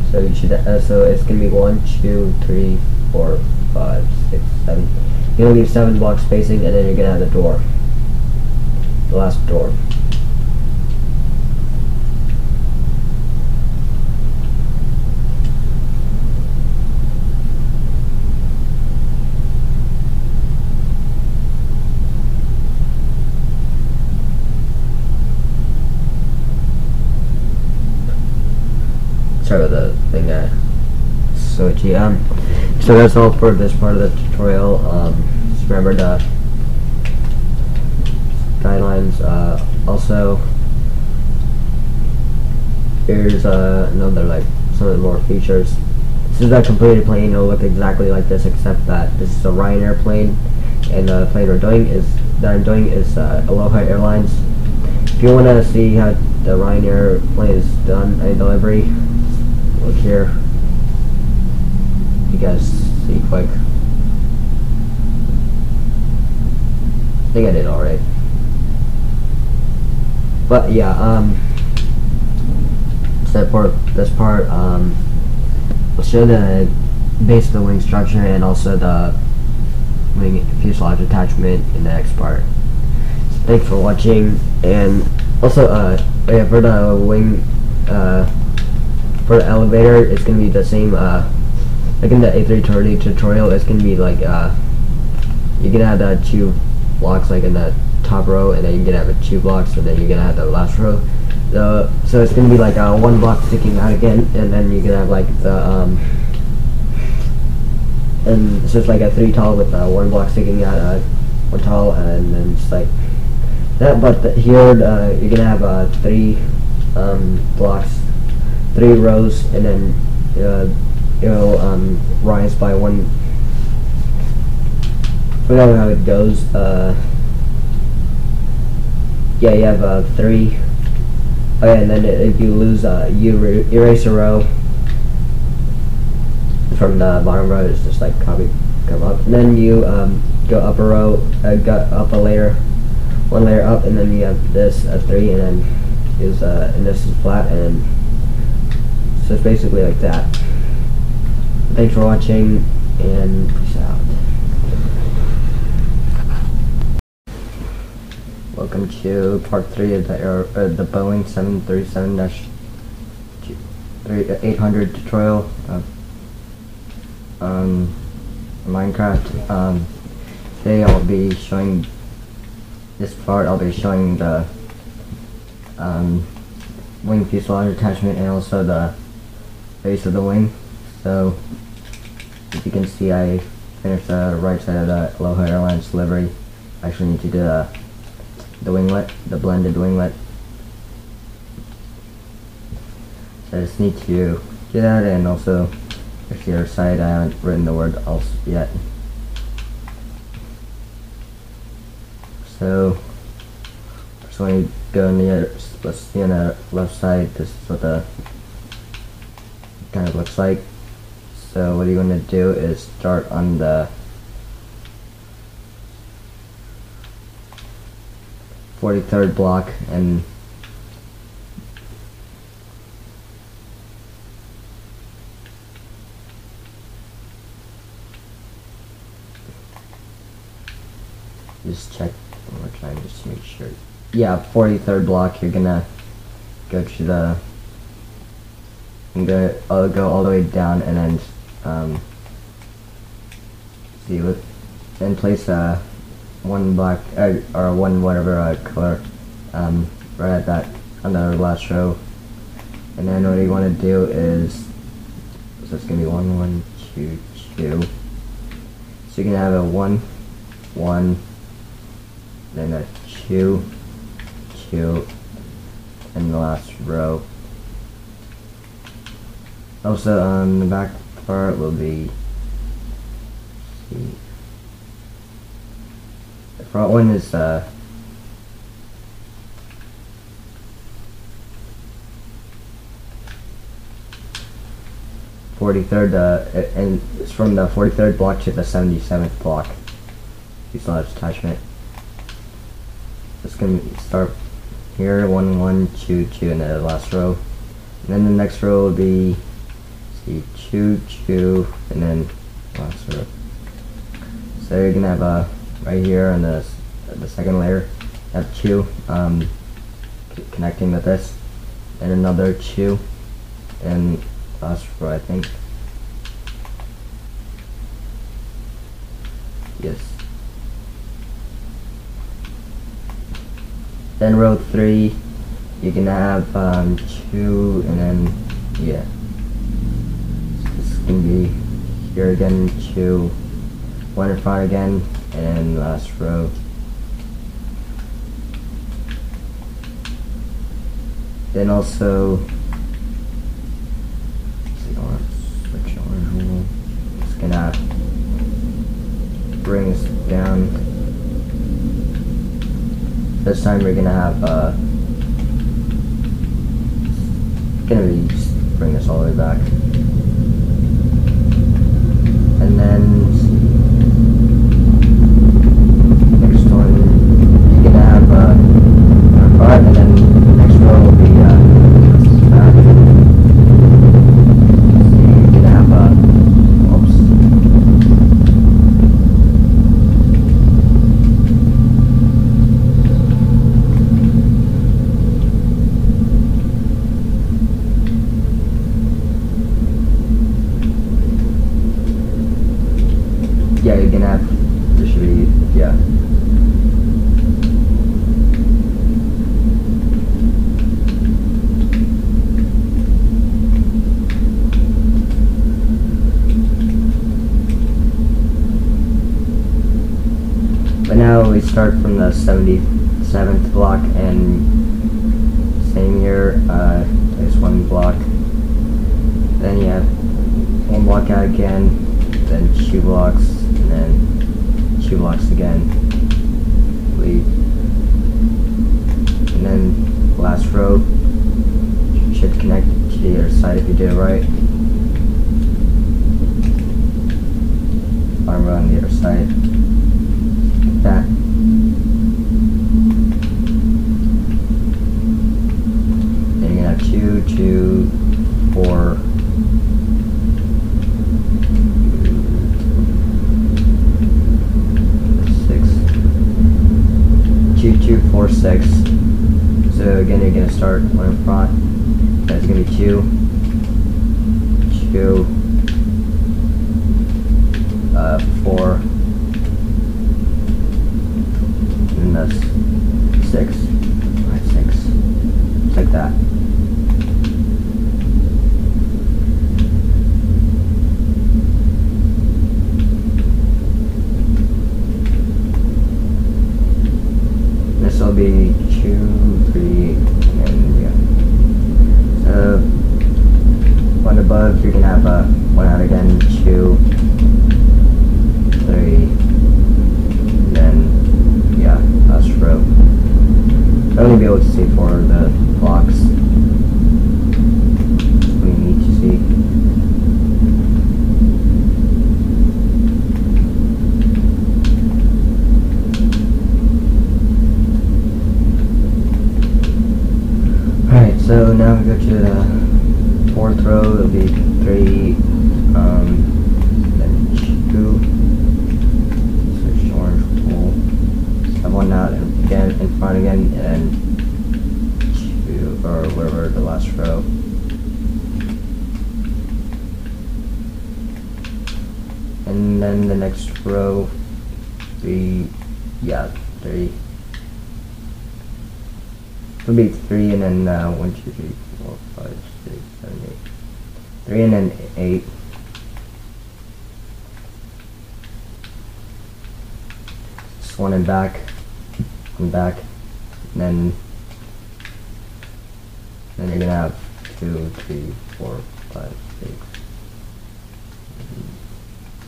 so you should so it's gonna be 1, 2, 3, 4, 5, 6, 7. You're gonna leave 7 block spacing, and then you're gonna have the door. The last door. Sorry about the thing switchy. So that's all for this part of the tutorial. Just remember the guidelines. Also, here's another, like, some of the more features. This is a completed plane. It'll look exactly like this, except that this is a Hawaiian airplane, and the plane I'm doing is Aloha Airlines. If you want to see how the Hawaiian airplane is done, delivery, look here. You guys see quick. I think I did alright. But yeah, so for this part, we'll show the base of the wing structure and also the wing fuselage attachment in the next part. So thanks for watching, and also yeah, for the wing, for the elevator, it's gonna be the same. Like in the A330 tutorial, it's gonna be like you're gonna have the 2 blocks, like in the top row, and then you're gonna have 2 blocks, and then you're gonna have the last row. So it's gonna be like 1 block sticking out again, and then you're gonna have like the and so it's like a 3 tall with 1 block sticking out, 1 tall, and then it's like that. But here you're gonna have 3 blocks, 3 rows, and then it'll rise by 1. I forgot how it goes. Yeah, you have 3. Oh yeah, and then if you lose, you erase a row from the bottom row. It's just like come up, and then you go up a row, go up a layer, 1 layer up, and then you have this 3, and then is and this is flat, and so it's basically like that. Thanks for watching, and peace out. Welcome to part 3 of the Boeing 737-800 tutorial of Minecraft. Today I'll be showing this part. I'll be showing the wing fuselage attachment, and also the base of the wing. So as you can see, I finished the right side of the Aloha Airlines livery. I actually need to do the winglet, the blended winglet. So I just need to do that, and also there's the other side. I haven't written the word else yet. So first when you go on the other, let's see on the left side, this is what the kind of looks like. So what you're going to do is start on the 43rd block and just check one more time just to make sure. Yeah, 43rd block, you're gonna go to the go all the way down, and then see what, then place one black or one whatever color right at that on the last row, and then what you want to do is, so it's gonna be 1 1 2 2. So you're gonna have a 1 1, then a 2 2, and the last row. Also on the back part will be, see, the front one is 43rd, and it's from the 43rd block to the 77th block. Fuselage attachment. It's gonna start here, 1 1 2 2, and the last row. And then the next row will be, see, 2 2, and then last row. So you're gonna have right here on the second layer, have 2 connecting with this, and another 2, and last row, I think. Yes. Then row 3, you're gonna have 2, and then yeah. So this is gonna be here again, 2, 1 in front again, and last row. Then also, switch on. Just gonna bring this down. This time we're gonna have just bring this all the way back, and then next one you're gonna have front, and then the next row will be back. So you're gonna have yeah, you're gonna have, there should be, yeah. But now we start from the 77th block, and same here, place 1 block, then you have 1 block out again, then 2 blocks, and then 2 blocks again, leave, and then last row should connect to the other side if you do it right. Bottom row on the other side, like that. Then you're gonna have 2 2 4. 2 4 6. So again, you're gonna start 1 in front. That's gonna be 2 2 4, and that's 6 5 6, just like that. go to the fourth row, it'll be 3, then 2, switch to orange pole, have one out and again in front again, and 2, or wherever the last row. And then the next row, 3, yeah, 3. It'll be 3 and then 1, 2, 3, 4, 5, 6, 7, 8. 3 and then 8. Just one and back, and then you're gonna have 2, 3, 4, 5, 6,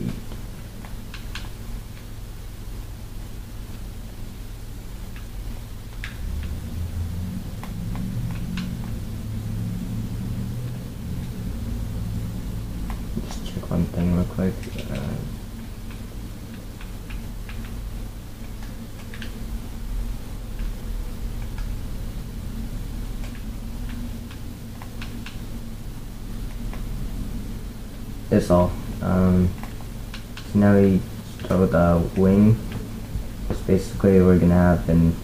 8. Just check one thing real quick. That's all. So now we start with the wing. It's basically we're gonna have in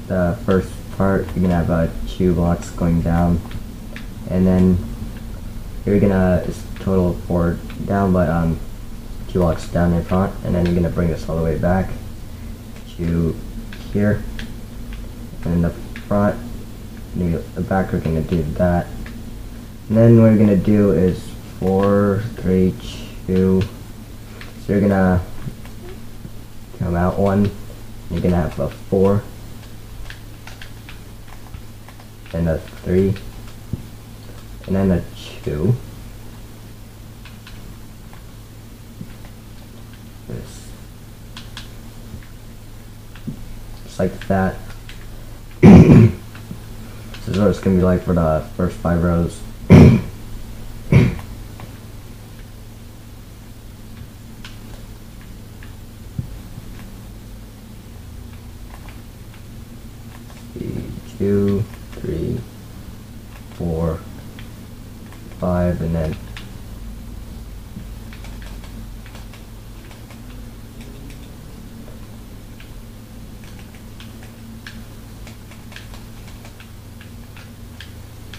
the first part you're gonna have 2 blocks going down, and then you're gonna it's total 4 down, but 2 blocks down in front, and then you're gonna bring this all the way back to here, and in the front, the back we're gonna do that, and then what we're gonna do is 4, 3, 2. So you're gonna come out 1. You're gonna have a 4 and a 3 and then a 2. This, just like that. This is what it's gonna be like for the first 5 rows. 2, 3, 4, 5, and then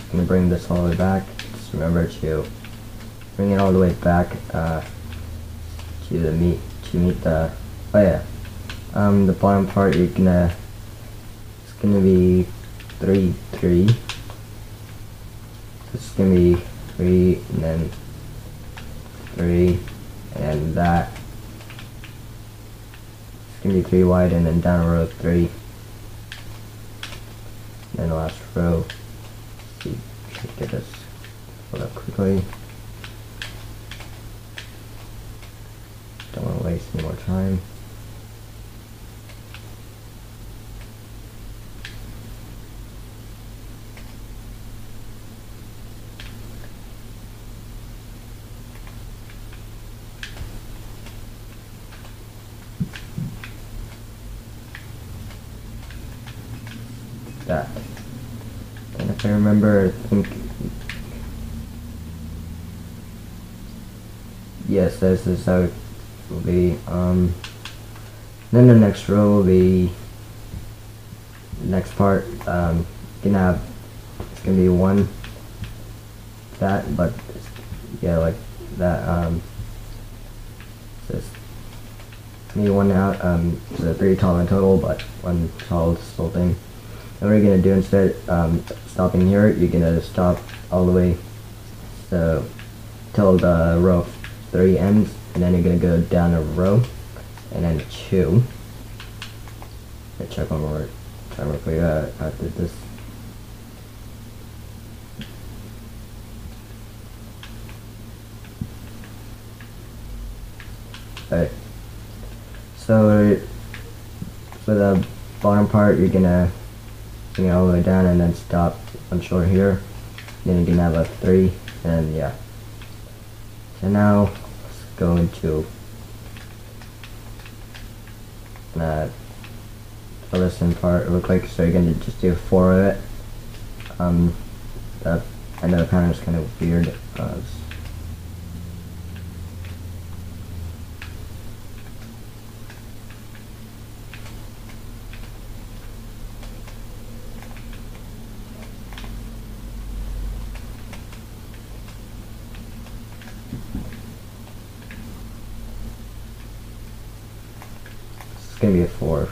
I'm gonna bring this all the way back. Just remember to bring it all the way back to meet the the bottom part. It's gonna be 3, 3. It's gonna be 3 and then 3 and that. It's gonna be 3 wide and then down a row 3. And then the last row. Let's see, get this pulled up quickly. Don't want to waste any more time. That. And if I remember, I think, yes, this is how it will be. Then the next row will be, the next part, gonna have, it's gonna be 1, that, but, yeah, like that, just, maybe 1 out, so 3 tall in total, but 1 tall is this whole thing. And what you're gonna do instead, stopping here, you're gonna stop all the way till the row 3 ends, and then you're gonna go down a row, and then 2. Let's check one more time real quick. I did this. Alright. So for the bottom part, you're gonna bring it all the way down and then stop on short here. Then you can have a 3, and yeah. So now let's go into the listen part real quick. So you're gonna just do 4 of it. I know it kind of is kind of weird. It's gonna be a 4.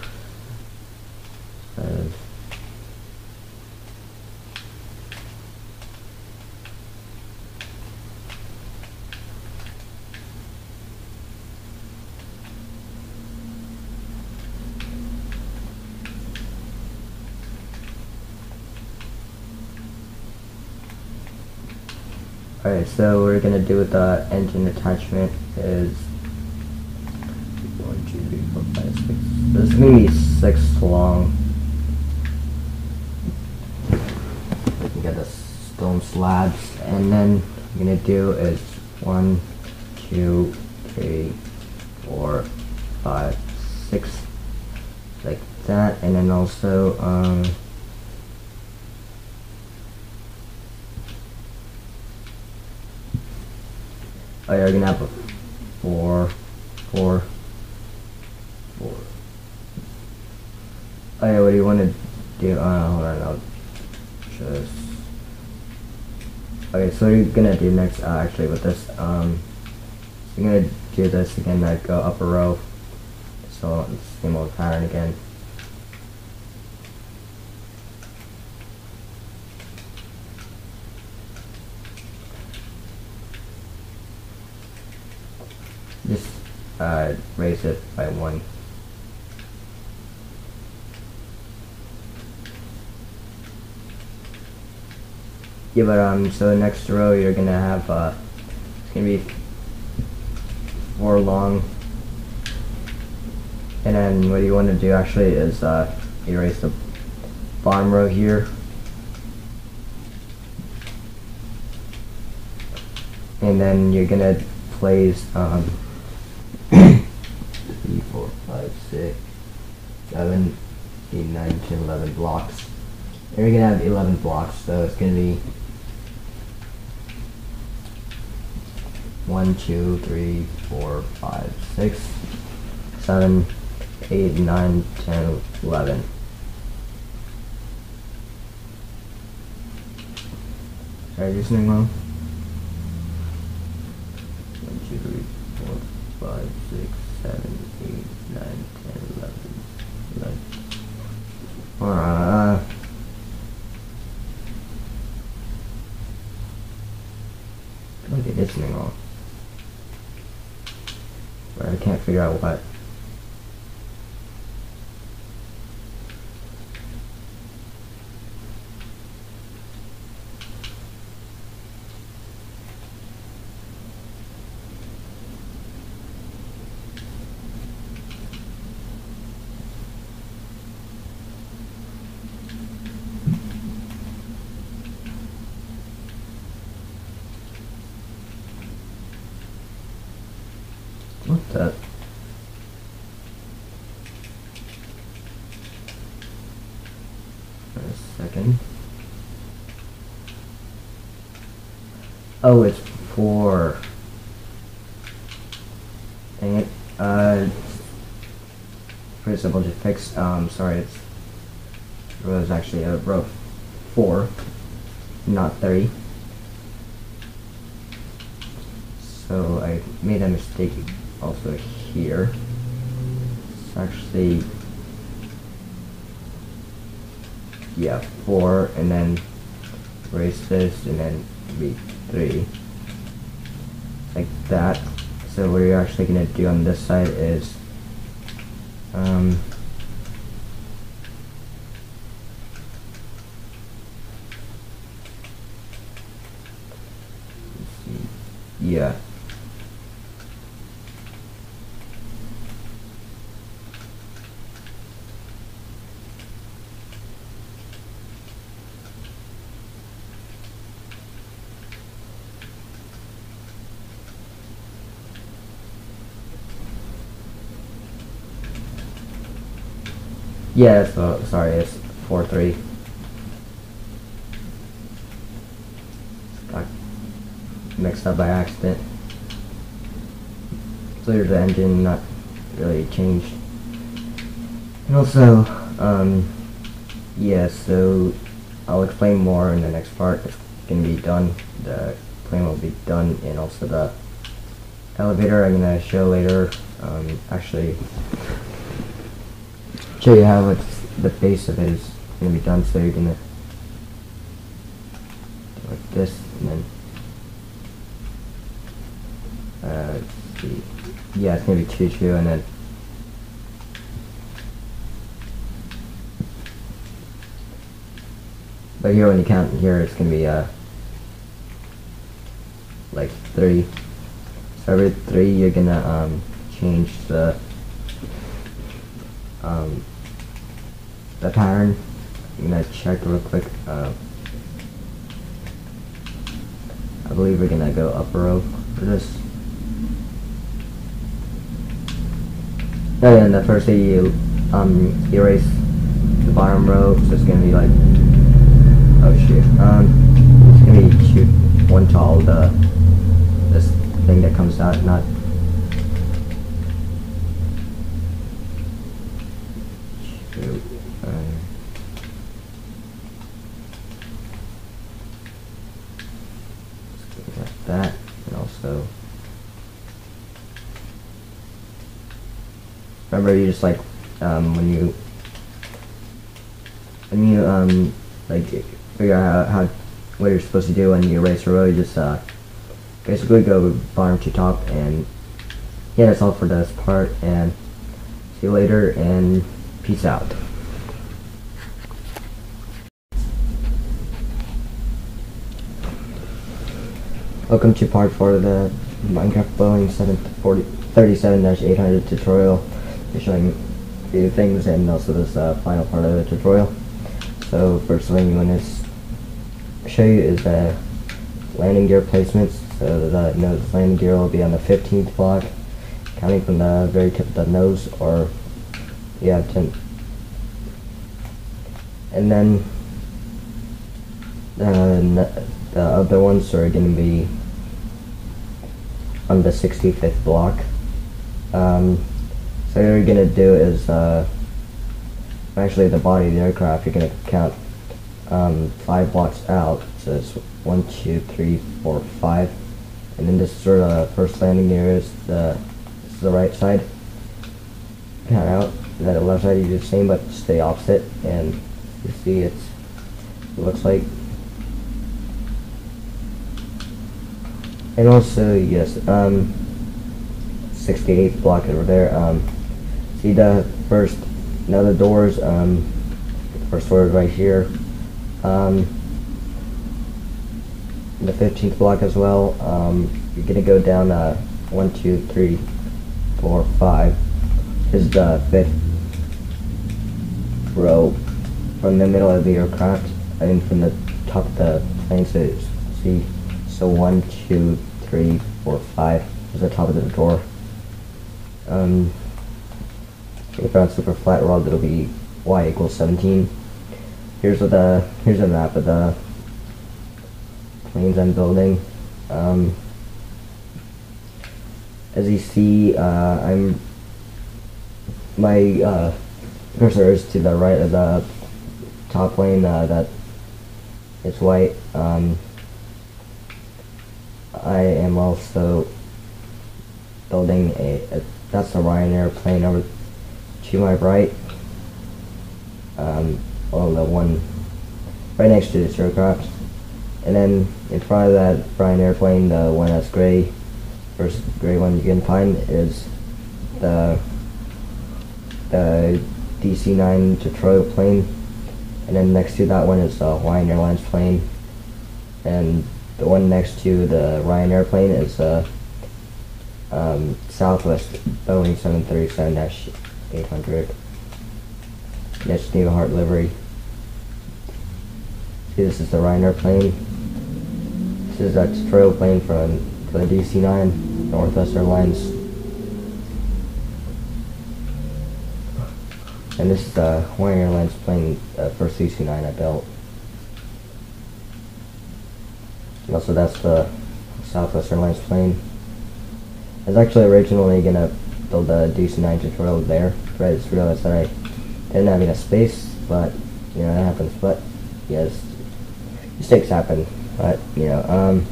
Alright, so what we're gonna do with the engine attachment is 1, 2, 3, 4, 5, 6. This is gonna be 6 long. We can get the stone slabs, and then what we're gonna do is 1, 2, 3, 4, 5, 6, like that, and then also oh yeah, we're gonna have a 4, 4, 4. Oh yeah, what do you want to do? Hold on, I'll just... Okay, so what you're gonna do next, actually with this, you're gonna do this again, like go upper row, so it's the same old pattern again. Just raise it by 1. Yeah, but so the next row you're gonna have it's gonna be 4 long, and then what you want to do actually is erase the bottom row here, and then you're gonna place 3, 4, 5, 6, 7, 8, 9, 10, 11 blocks. And you're gonna have 11 blocks, so it's gonna be 1, 2, 3, 4, 5, 6, 7, 8, 9, 10, 11. Did I do something wrong? 1, 2, 3, 4, 5, 6, 7, 8, 9, 10, 11, 11. I did something wrong. But I can't figure out what. What the? Wait a second. Oh, it's 4. Dang it. Pretty simple to fix. Sorry, it was actually a row 4, not 3. So I made a mistake also here. It's actually, yeah, 4, and then erase this, and then be 3, like that. So what you're actually gonna do on this side is yeah. Yeah, so sorry, it's 4, 3. mixed up by accident. So there's the engine, not really changed. And also, yeah, so I'll explain more in the next part. It's gonna be done. The plane will be done, and also the elevator I'm gonna show later. Actually, show you how the base of it is gonna be done. So you're gonna do like this, and then let's see. Yeah, it's gonna be choo-choo, and then but here when you count here, it's gonna be like 3. So every 3 you're gonna change the pattern. I'm gonna check real quick. I believe we're gonna go upper row for this. And the first thing you erase the bottom row, so it's gonna be like, oh shoot, it's gonna be shoot one tall, this thing that comes out, not shoot, like that, and also remember, you just like when you like figure out how what you're supposed to do when you erase a row, you just basically go bottom to top. And yeah, that's all for this part, and see you later, and peace out. Welcome to part 4 of the Minecraft Boeing 737-800 tutorial. We're showing a few things and also this final part of the tutorial. So first thing you want to show you is the landing gear placements. So the nose landing gear will be on the 15th block, counting from the very tip of the nose, or yeah, 10. And then the other ones are going to be on the 65th block. So what you're going to do is actually the body of the aircraft, you're going to count 5 blocks out. So it's 1, 2, 3, 4, 5, and then this sort of first landing gear is this is the right side. Count out, and then the left side you do the same but stay opposite, and you see it looks like. And also yes, 68th block over there. See the first. Now the doors, the first door is right here. The 15th block as well. You're gonna go down 1, 2, 3, 4, 5. This is the 5th row from the middle of the aircraft. I mean from the top of the plane. So see, so 1, 2, 3, 4, 5 is the top of the door. If you're on super flat world, it'll be y equals 17. Here's a map of the planes I'm building. As you see, my cursor is to the right of the top plane. That it's white. I am also building that's the Hawaiian airplane over to my right. Well, the one right next to this aircraft, and then in front of that Hawaiian airplane, the one that's gray, first gray one you can find is the DC-9 tutorial plane, and then next to that one is the Hawaiian Airlines plane, and the one next to the Hawaiian airplane is Southwest Boeing 737-800. That's New Heart livery. See, this is the Hawaiian airplane. This is a tutorial plane for the DC-9, Northwest Airlines. And this is the Hawaiian Airlines plane, first DC-9 I built. And also that's the Southwest Airlines plane. I was actually originally gonna build a DC-9 tutorial there, but I just realized that I didn't have enough space, but, you know, that happens. But, yes, mistakes happen, but, you know,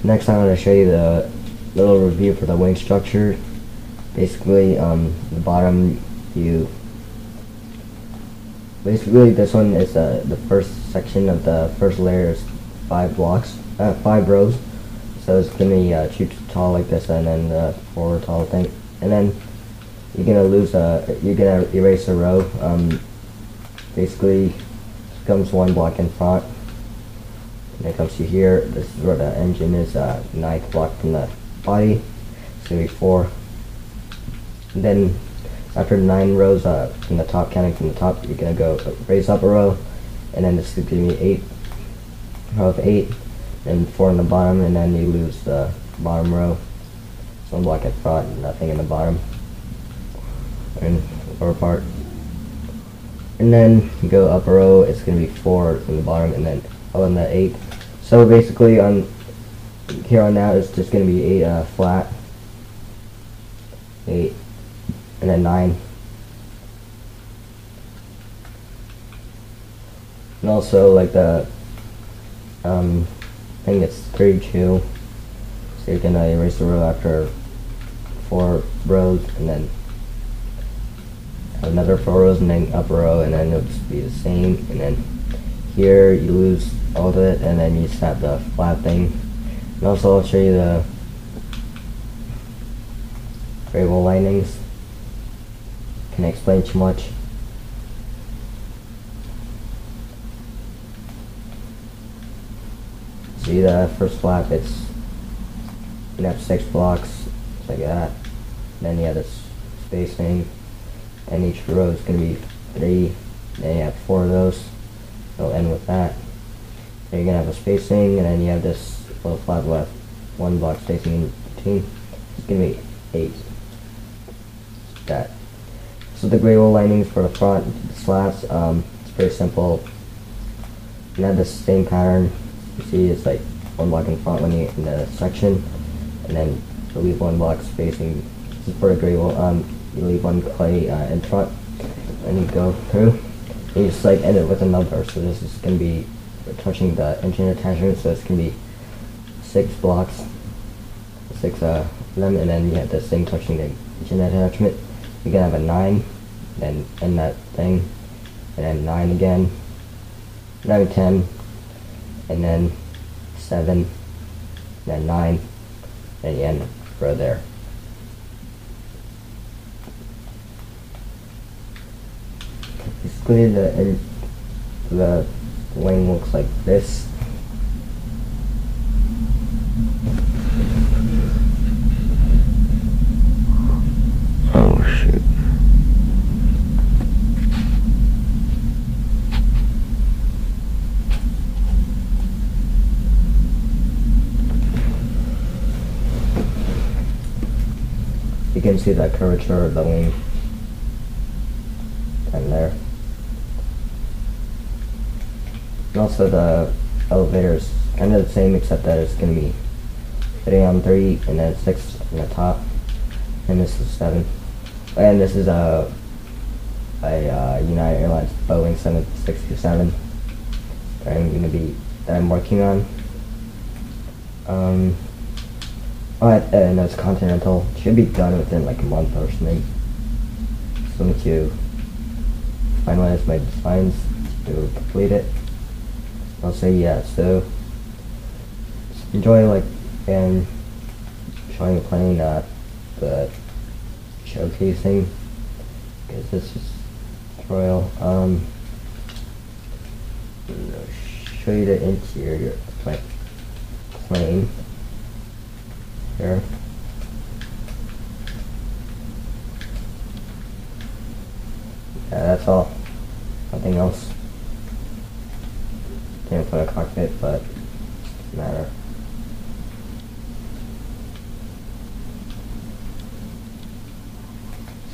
next time I'm going to show you the little review for the wing structure. Basically, the bottom basically this one is the first section of the first layer is 5 rows. So it's going to be 2 tall like this, and then 4 tall thing. And then you're going to you're going to erase a row. Basically, comes 1 block in front. And it comes to here. This is where the engine is, 9th block from the body. It's going to be 4. And then after 9 rows from the top, counting from the top, you're going to go raise up a row. And then this is going to be 8, row of 8. And 4 in the bottom, and then you lose the bottom row. So 1 block in front, and nothing in the bottom. And lower part. And then you go up a row, it's going to be 4 in the bottom, and then on the 8. So basically on here on out it's just going to be 8 flat, 8, and then 9. And also like the I think it's 32, so you're going to erase the row after 4 rows, and then another 4 rows, and then up a row, and then it'll just be the same. And then here you lose all of it, and then you just have the flat thing. And also I'll show you the gray wool linings. Can't explain too much. See the first flap, it's you have 6 blocks, just like that. Then you have this spacing, and each row is going to be 3. Then you have 4 of those. It'll end with that. Then you're going to have a spacing, and then you have this little flap left, 1 block spacing in between. It's going to be 8. That. So the gray wool linings for the front, the slats, it's pretty simple. You have the same pattern. You see it's like 1 block in front when you in the section, and then you leave 1 block spacing. This is for the gray wool. You leave 1 clay in front, and you go through. And you just like end it with a number. So this is going to be touching the engine attachment. So it's going to be 6 blocks, 6 of them, and then you have this thing touching the engine attachment. You're gonna have a 9, then end that thing, and then 9 again, 9, 10, and then 7, and then 9, and you end row there. Basically the wing looks like this. Oh shoot. You can see the curvature of the wing and there. And also the elevator is kind of the same, except that it's going to be 3 on 3, and then 6 on the top, and this is 7. And this is a United Airlines Boeing 767 that I'm working on. And it's Continental. Should be done within like a month or something. So I need to finalize my designs to complete it. I'll say yeah. So just enjoy and showing the plane the showcasing, because this is tutorial. I'll show you the interior of my plane here. Yeah, that's all. Nothing else. Can't put a cockpit, but it doesn't matter.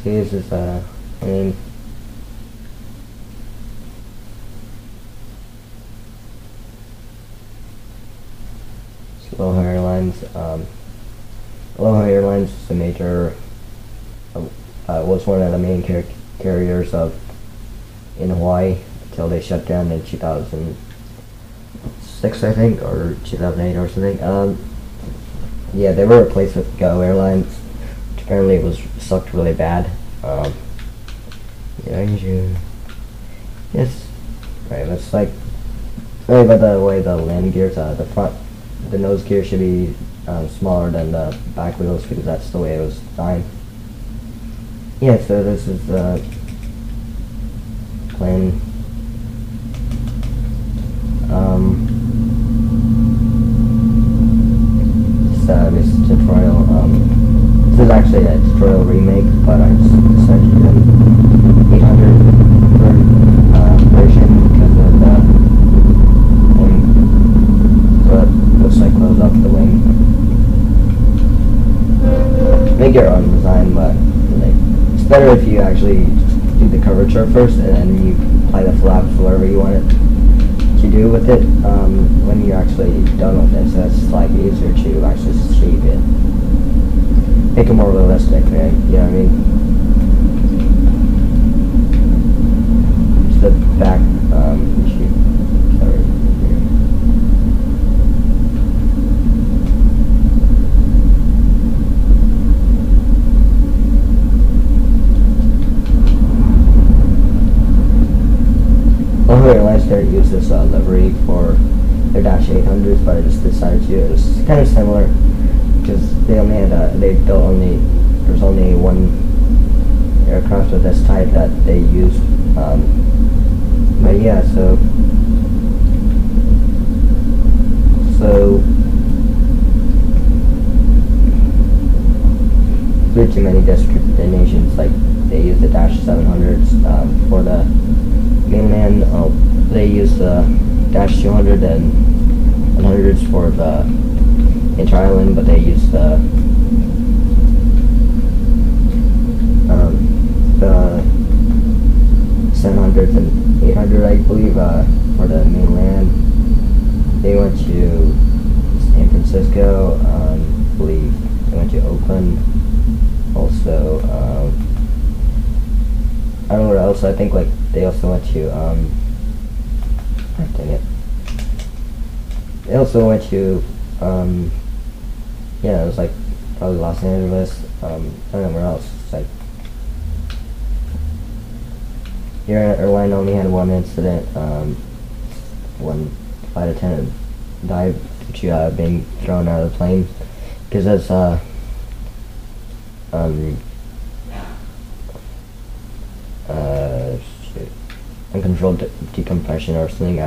See, this is a plane. It's Aloha Airlines. Aloha Airlines is a major, was one of the main carriers in Hawaii until they shut down in 2006, I think, or 2008 or something. Yeah, they were replaced with Go Airlines, which apparently sucked really bad. Yes, right. It's like really by the way the landing gears, the nose gear should be smaller than the back wheels because that's the way it was designed. Yeah, so this is the plane. This tutorial. This is actually a tutorial remake, but I just decided to do an 800 version because of the wing. So it looks like close up the wing. Make your own design, but like it's better if you actually do the curvature first and then you apply the flaps whatever you want it to do with it when you're actually done with it. So it's like easier to actually shape it, make it more realistic, right? You know what I mean? It's the back issue. Sorry. Aloha Airlines didn't use this livery for their Dash 800s, but I just decided to. It was kind of similar because they only had there's only one aircraft of this type that they used. But yeah, so due to many destinations, like they use the Dash 700s for the mainland. They use the Dash 200 and 100s for the inter-island, but they use the 700s and 800, I believe, for the mainland. They went to San Francisco, I believe they went to Oakland, also, I don't know where else. I think like they also went to dang it. They also went to yeah, it was like probably Los Angeles. I don't know where else. It's like your airline only had one incident. One flight attendant died due to being thrown out of the plane because that's uncontrolled decompression or something,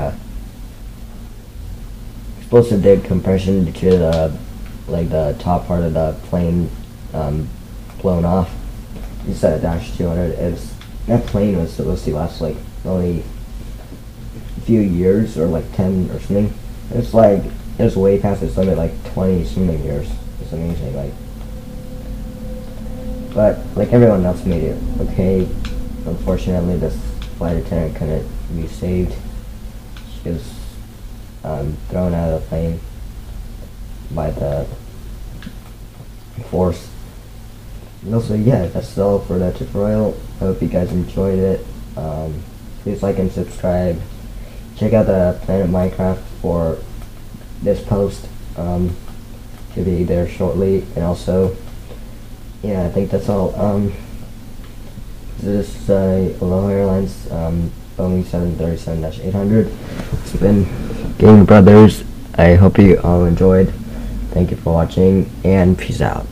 explosive decompression due to the top part of the plane blown off. You said a Dash 200. That plane was supposed to last like only a few years or like 10 or something. It was way past its limit, like 20 something years. It's amazing, like. But like everyone else made it okay. Unfortunately, this flight attendant couldn't be saved. She was thrown out of the plane by the force. And also, yeah, that's all for that tutorial. I hope you guys enjoyed it. Please like and subscribe. Check out the Planet Minecraft for this post. Should be there shortly. And also, yeah, I think that's all. This is Aloha Airlines Boeing 737-800. It's been Game Brothers. I hope you all enjoyed. Thank you for watching, and peace out.